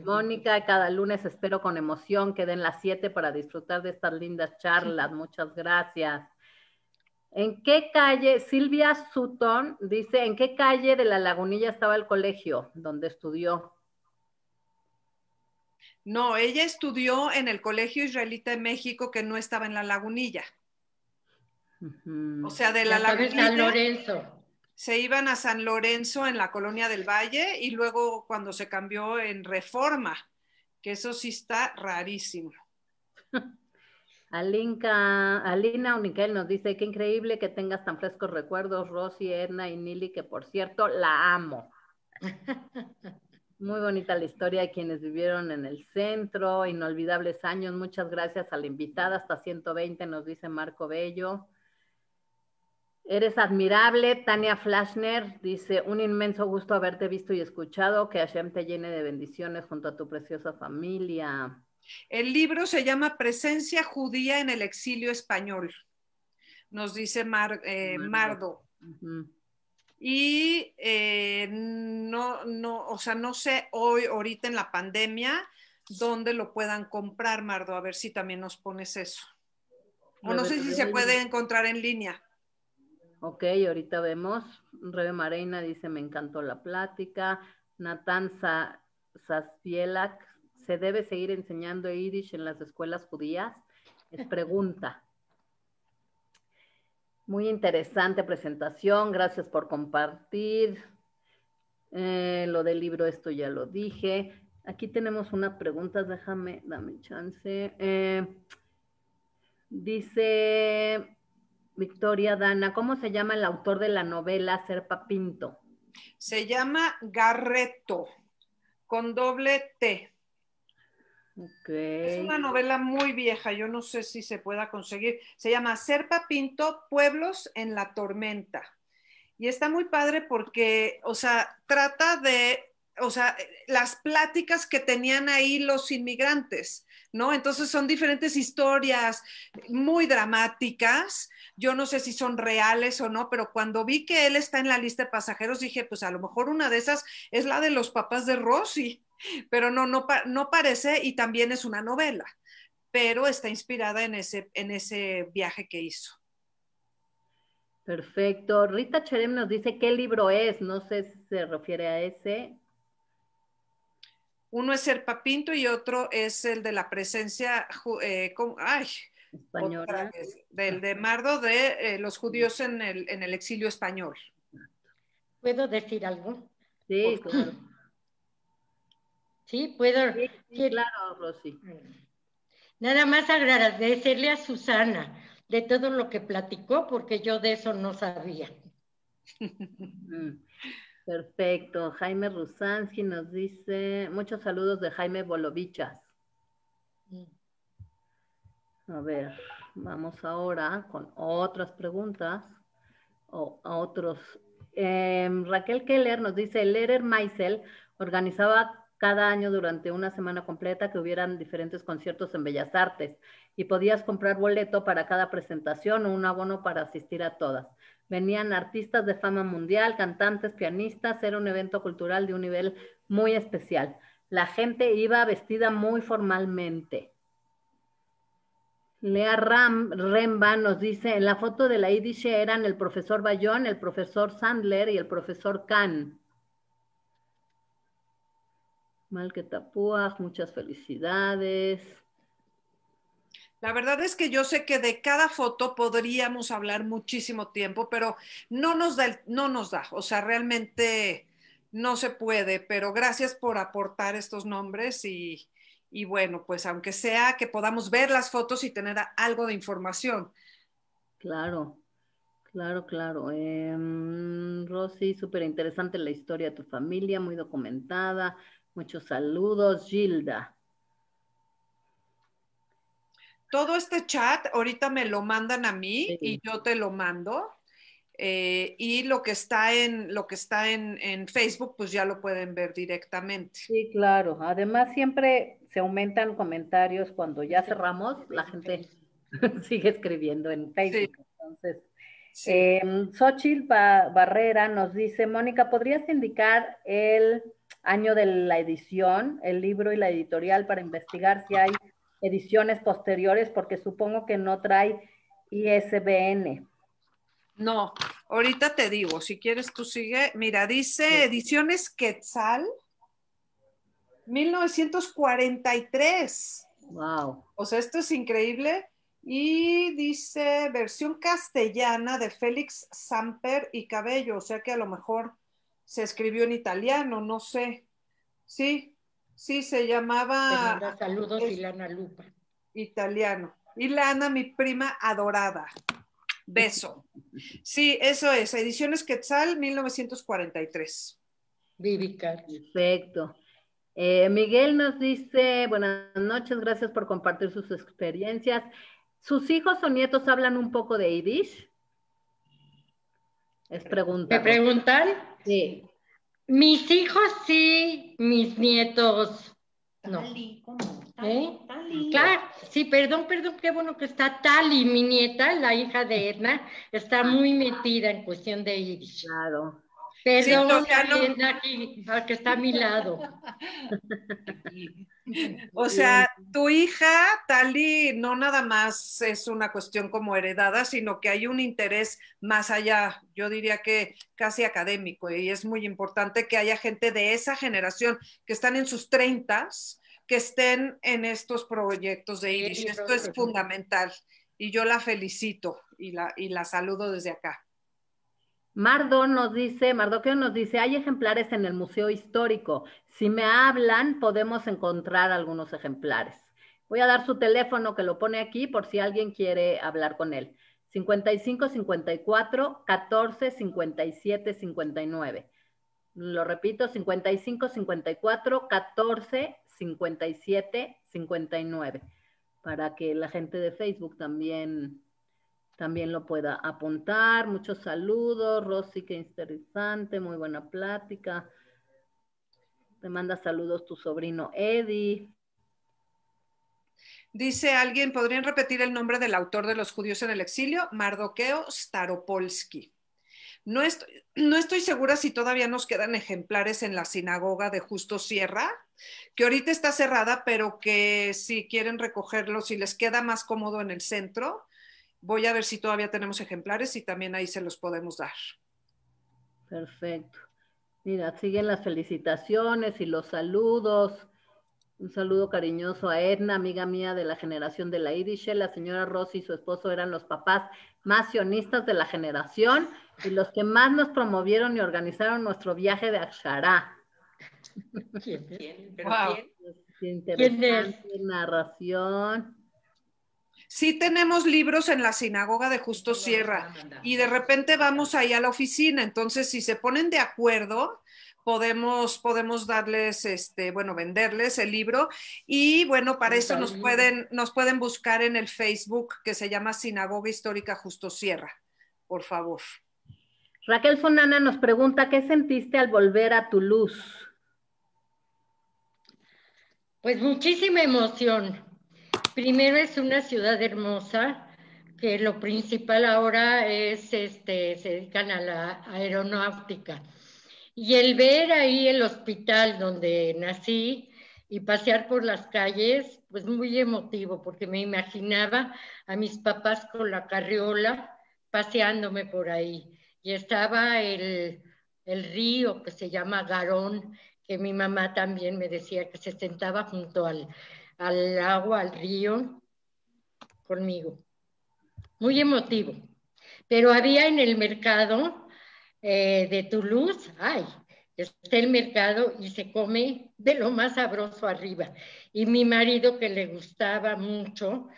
A: Mónica. Cada lunes espero con emoción que den las 7 para disfrutar de estas lindas charlas. Muchas gracias. ¿En qué calle? Silvia Sutton dice, ¿en qué calle de La Lagunilla estaba el colegio donde estudió?
C: No, ella estudió en el Colegio Israelita de México, que no estaba en La Lagunilla. O sea, de La Lagunilla
B: San Lorenzo.
C: Se iban a San Lorenzo en la Colonia del Valle, y luego cuando se cambió en Reforma, que eso sí está rarísimo.
A: Alina Uniquel nos dice, qué increíble que tengas tan frescos recuerdos, Rosy, Edna y Nili, que por cierto, la amo. Muy bonita la historia de quienes vivieron en el centro, inolvidables años. Muchas gracias a la invitada, hasta 120 nos dice Marco Bello. Eres admirable, Tania Flashner dice, un inmenso gusto haberte visto y escuchado, que Hashem te llene de bendiciones junto a tu preciosa familia.
C: El libro se llama Presencia Judía en el Exilio Español, nos dice Mardo.
A: Uh-huh.
C: Y o sea, no sé ahorita en la pandemia dónde lo puedan comprar, Mardo, a ver si también nos pones eso. O no sé si se puede encontrar en línea.
A: Ok, ahorita vemos. Rebe Mareina dice, me encantó la plática. Natán Saspielak, ¿se debe seguir enseñando Yiddish en las escuelas judías? Es pregunta. Muy interesante presentación, gracias por compartir. Lo del libro, esto ya lo dije. Aquí tenemos unas preguntas, dame chance. Dice Victoria Dana, ¿cómo se llama el autor de la novela Serpa Pinto?
C: Se llama Garretto, con doble T.
A: Okay.
C: Es una novela muy vieja, yo no sé si se pueda conseguir. Se llama Serpa Pinto, Pueblos en la Tormenta. Y está muy padre porque, o sea, trata de, o sea, las pláticas que tenían ahí los inmigrantes, ¿no? Entonces son diferentes historias muy dramáticas. Yo no sé si son reales o no, pero cuando vi que él está en la lista de pasajeros, dije, pues a lo mejor una de esas es la de los papás de Rosy, pero no parece y también es una novela, pero está inspirada en ese viaje que hizo.
A: Perfecto. Rita Cherem nos dice qué libro es, no sé si se refiere a ese.
C: Uno es Serpa Pinto y otro es el de la presencia,
A: Española.
C: del de Mardo de los judíos en el exilio español.
B: ¿Puedo decir algo?
A: Sí, claro.
B: Sí, puedo.
A: Sí, claro, Rosy.
B: Nada más agradecerle a Susana de todo lo que platicó, porque yo de eso no sabía.
A: Perfecto. Jaime Rusansky nos dice, muchos saludos de Jaime Bolovichas. A ver, vamos ahora con otras preguntas o a otros. Raquel Keller nos dice, el Lehrer Meisel organizaba cada año durante una semana completa que hubieran diferentes conciertos en Bellas Artes y podías comprar boleto para cada presentación o un abono para asistir a todas. Venían artistas de fama mundial, cantantes, pianistas, era un evento cultural de un nivel muy especial. La gente iba vestida muy formalmente. Lea Remba nos dice, en la foto de la Yiddish eran el profesor Bayón, el profesor Sandler y el profesor Kahn. Malke Tapuaj, muchas felicidades.
C: La verdad es que yo sé que de cada foto podríamos hablar muchísimo tiempo, pero no nos da, o sea, realmente no se puede, pero gracias por aportar estos nombres y bueno, pues aunque sea que podamos ver las fotos y tener algo de información.
A: Claro, claro, claro. Rosy, súper interesante la historia de tu familia, muy documentada. Muchos saludos, Gilda.
C: Todo este chat ahorita me lo mandan a mí
A: Sí.
C: y yo te lo mando. Y lo que está en Facebook, pues ya lo pueden ver directamente.
A: Sí, claro. Además, siempre se aumentan comentarios cuando ya cerramos, la gente sigue escribiendo en
C: Sí,
A: Facebook. Entonces,
C: sí.
A: Xochitl Barrera nos dice, Mónica, ¿podrías indicar el año de la edición, el libro y la editorial para investigar si hay ediciones posteriores? Porque supongo que no trae ISBN.
C: No, ahorita te digo, si quieres tú sigue. Mira, dice Ediciones Quetzal, 1943.
A: Wow.
C: O sea, esto es increíble. Y dice versión castellana de Félix Samper y Cabello, o sea que a lo mejor se escribió en italiano, no sé. Sí, sí, se
B: Te
C: llamaba
B: manda saludos Ilana Lupa.
C: italiano. Ilana, mi prima adorada. Beso. Sí, eso es. Ediciones Quetzal, 1943.
B: Vivicar.
A: Perfecto. Miguel nos dice, buenas noches, gracias por compartir sus experiencias. ¿Sus hijos o nietos hablan un poco de Yiddish? Es pregunta.
B: ¿Me preguntan?
A: Sí.
B: Mis hijos sí, mis nietos no. ¿Eh? Claro, sí, perdón, qué bueno que está Tali, mi nieta, la hija de Edna, está muy metida en cuestión de Yiddish.
A: Claro.
B: Perdón,
C: Sí, no,
B: Edna, aquí, que está a mi lado.
C: O sea, tu hija, Tali, no nada más es una cuestión como heredada, sino que hay un interés más allá, yo diría que casi académico, y es muy importante que haya gente de esa generación que están en sus 30s, que estén en estos proyectos de Irish. Esto es fundamental y yo la felicito y la saludo desde acá.
A: Mardoqueo nos dice, hay ejemplares en el Museo Histórico. Si me hablan, podemos encontrar algunos ejemplares. Voy a dar su teléfono que lo pone aquí por si alguien quiere hablar con él. 55 54 14 57 59. Lo repito, 55 54 14 57 59. Para que la gente de Facebook también también lo pueda apuntar. Muchos saludos, Rosy, qué interesante, muy buena plática. Te manda saludos tu sobrino Eddie.
C: Dice alguien, ¿podrían repetir el nombre del autor de Los judíos en el exilio? Mardoqueo Staropolsky. No estoy segura si todavía nos quedan ejemplares en la sinagoga de Justo Sierra, que ahorita está cerrada, pero que si quieren recogerlos, si les queda más cómodo en el centro, voy a ver si todavía tenemos ejemplares y también ahí se los podemos dar.
A: Perfecto. Mira, siguen las felicitaciones y los saludos. Un saludo cariñoso a Edna, amiga mía de la generación de la Yiddish. La señora Rosy y su esposo eran los papás más sionistas de la generación y los que más nos promovieron y organizaron nuestro viaje de Akshara.
B: ¿Quién?
C: Wow.
A: Interesante narración.
C: Sí tenemos libros en la sinagoga de Justo Sierra y de repente vamos ahí a la oficina, entonces si se ponen de acuerdo, podemos darles, venderles el libro y bueno, para eso nos pueden buscar en el Facebook que se llama Sinagoga Histórica Justo Sierra, por favor.
A: Raquel Sonana nos pregunta, ¿qué sentiste al volver a Toulouse?
B: Pues muchísima emoción. Primero es una ciudad hermosa, que lo principal ahora es, se dedican a la aeronáutica. Y el ver ahí el hospital donde nací y pasear por las calles, pues muy emotivo, porque me imaginaba a mis papás con la carriola paseándome por ahí. Y estaba el río que se llama Garón, que mi mamá también me decía que se sentaba junto al agua, al río, conmigo. Muy emotivo. Pero había en el mercado de Toulouse, está el mercado y se come de lo más sabroso arriba. Y mi marido, que le gustaba mucho,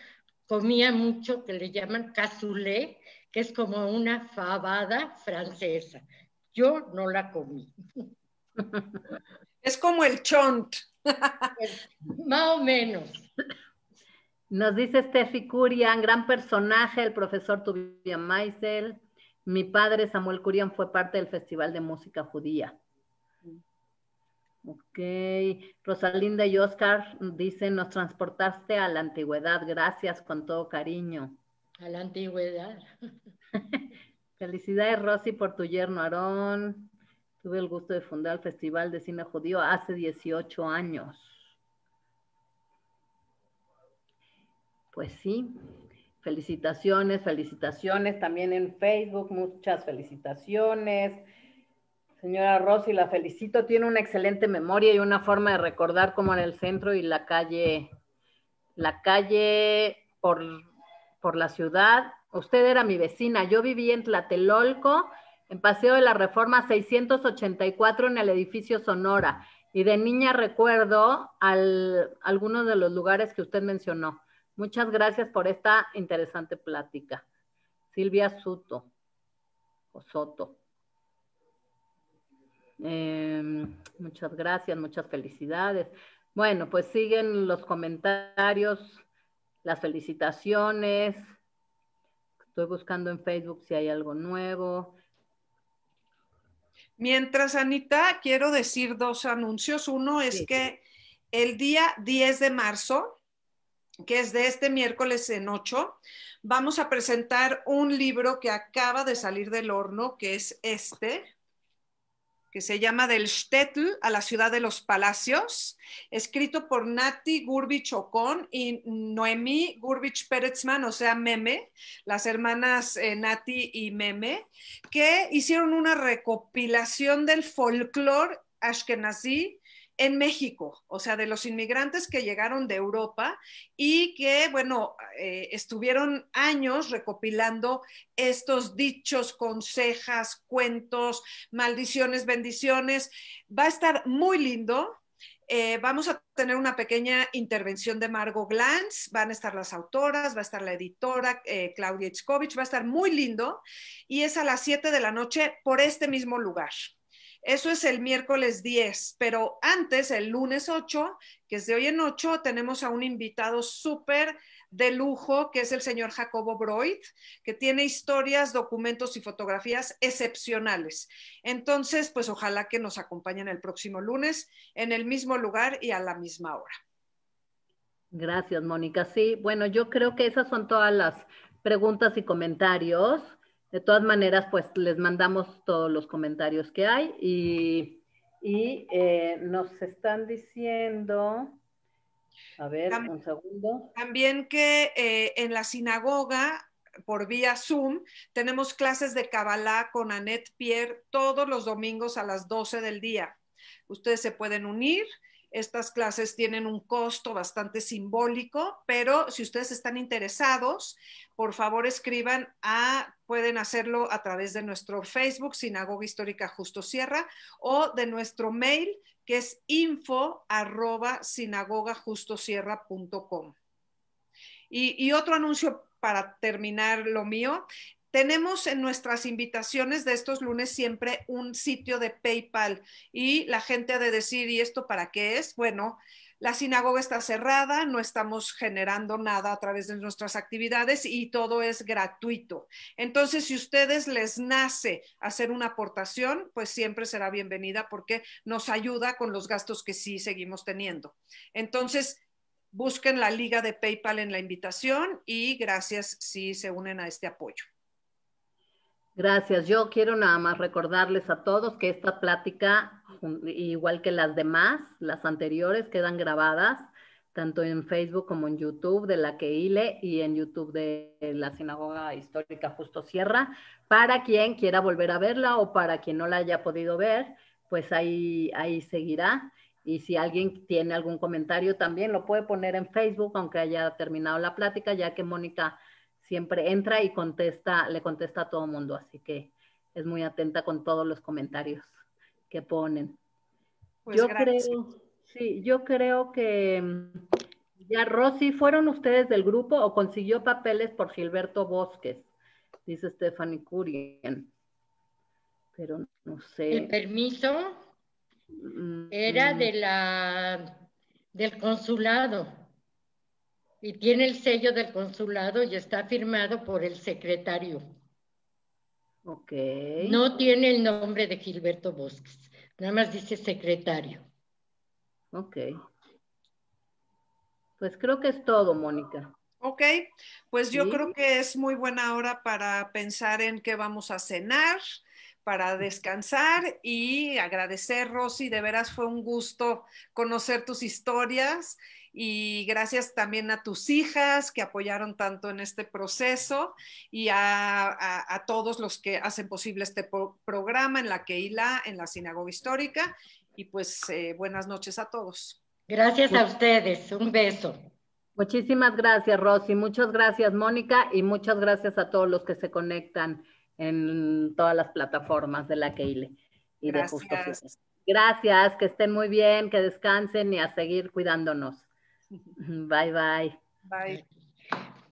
B: comía mucho, que le llaman cassoulet, que es como una fabada francesa. Yo no la comí.
C: Es como el chont.
B: Pues, más o menos.
A: Nos dice Steffi Curian, gran personaje, el profesor Tobias Meisel. Mi padre, Samuel Curian, fue parte del Festival de Música Judía. Ok. Rosalinda y Oscar dicen, nos transportaste a la antigüedad. Gracias, con todo cariño.
B: A la antigüedad.
A: Felicidades, Rosy, por tu yerno Aarón. Tuve el gusto de fundar el Festival de Cine Judío hace 18 años. Pues sí, felicitaciones también en Facebook, muchas felicitaciones. Señora Rosy, la felicito, tiene una excelente memoria y una forma de recordar cómo en el centro y la calle por la ciudad. Usted era mi vecina, yo vivía en Tlatelolco, en Paseo de la Reforma 684 en el edificio Sonora, y de niña recuerdo algunos de los lugares que usted mencionó. Muchas gracias por esta interesante plática. Silvia Soto. Muchas gracias, muchas felicidades. Bueno, pues siguen los comentarios, las felicitaciones. Estoy buscando en Facebook si hay algo nuevo.
C: Mientras, Anita, quiero decir dos anuncios. Uno es que el día 10 de marzo, que es de este miércoles en 8, vamos a presentar un libro que acaba de salir del horno, que es que se llama Del Shtetl a la ciudad de los palacios, escrito por Nati Gurbich Ocón y Noemí Gurbich Peretzman, o sea, Meme, las hermanas Nati y Meme, que hicieron una recopilación del folclore ashkenazí en México, o sea, de los inmigrantes que llegaron de Europa y que, bueno, estuvieron años recopilando estos dichos, consejas, cuentos, maldiciones, bendiciones. Va a estar muy lindo. Vamos a tener una pequeña intervención de Margot Glantz, van a estar las autoras, va a estar la editora Claudia Itzkovich, va a estar muy lindo y es a las 7 de la noche por este mismo lugar. Eso es el miércoles 10, pero antes, el lunes 8, que es de hoy en 8, tenemos a un invitado súper de lujo, que es el señor Jacobo Broid, que tiene historias, documentos y fotografías excepcionales. Entonces, pues ojalá que nos acompañen el próximo lunes en el mismo lugar y a la misma hora.
A: Gracias, Mónica. Sí, bueno, yo creo que esas son todas las preguntas y comentarios. De todas maneras, pues les mandamos todos los comentarios que hay y nos están diciendo, a ver, un segundo.
C: También que en la sinagoga, por vía Zoom, tenemos clases de Kabbalah con Annette Pierre todos los domingos a las 12 del día. Ustedes se pueden unir. Estas clases tienen un costo bastante simbólico, pero si ustedes están interesados, por favor escriban pueden hacerlo a través de nuestro Facebook, Sinagoga Histórica Justo Sierra, o de nuestro mail, que es info@sinagogajustosierra.com. Y otro anuncio para terminar lo mío. Tenemos en nuestras invitaciones de estos lunes siempre un sitio de PayPal y la gente ha de decir, ¿y esto para qué es? Bueno, la sinagoga está cerrada, no estamos generando nada a través de nuestras actividades y todo es gratuito. Entonces, si a ustedes les nace hacer una aportación, pues siempre será bienvenida porque nos ayuda con los gastos que sí seguimos teniendo. Entonces, busquen la liga de PayPal en la invitación y gracias si se unen a este apoyo.
A: Gracias. Yo quiero nada más recordarles a todos que esta plática, igual que las demás, las anteriores, quedan grabadas tanto en Facebook como en YouTube de la Keile y en YouTube de la Sinagoga Histórica Justo Sierra. Para quien quiera volver a verla o para quien no la haya podido ver, pues ahí seguirá. Y si alguien tiene algún comentario también lo puede poner en Facebook, aunque haya terminado la plática, ya que Mónica siempre entra y le contesta a todo el mundo, así que es muy atenta con todos los comentarios que ponen.
C: Pues gracias.
A: Yo creo que ya Rosy, ¿fueron ustedes del grupo o consiguió papeles por Gilberto Bosques? Dice Stephanie Curien. Pero no sé.
B: El permiso era del consulado. Y tiene el sello del consulado y está firmado por el secretario.
A: Ok.
B: No tiene el nombre de Gilberto Bosques, nada más dice secretario.
A: Ok. Pues creo que es todo, Mónica.
C: Ok, pues yo creo que es muy buena hora para pensar en qué vamos a cenar, para descansar y agradecer, Rosy, de veras fue un gusto conocer tus historias y gracias también a tus hijas que apoyaron tanto en este proceso y a todos los que hacen posible este programa en la Keilah, en la Sinagoga Histórica y pues buenas noches a todos.
B: Gracias a ustedes, un beso.
A: Muchísimas gracias, Rosy. Muchas gracias, Mónica, y muchas gracias a todos los que se conectan en todas las plataformas de la Keile y de Justo Sierra. Gracias, que estén muy bien, que descansen y a seguir cuidándonos. Bye, bye.
C: Bye.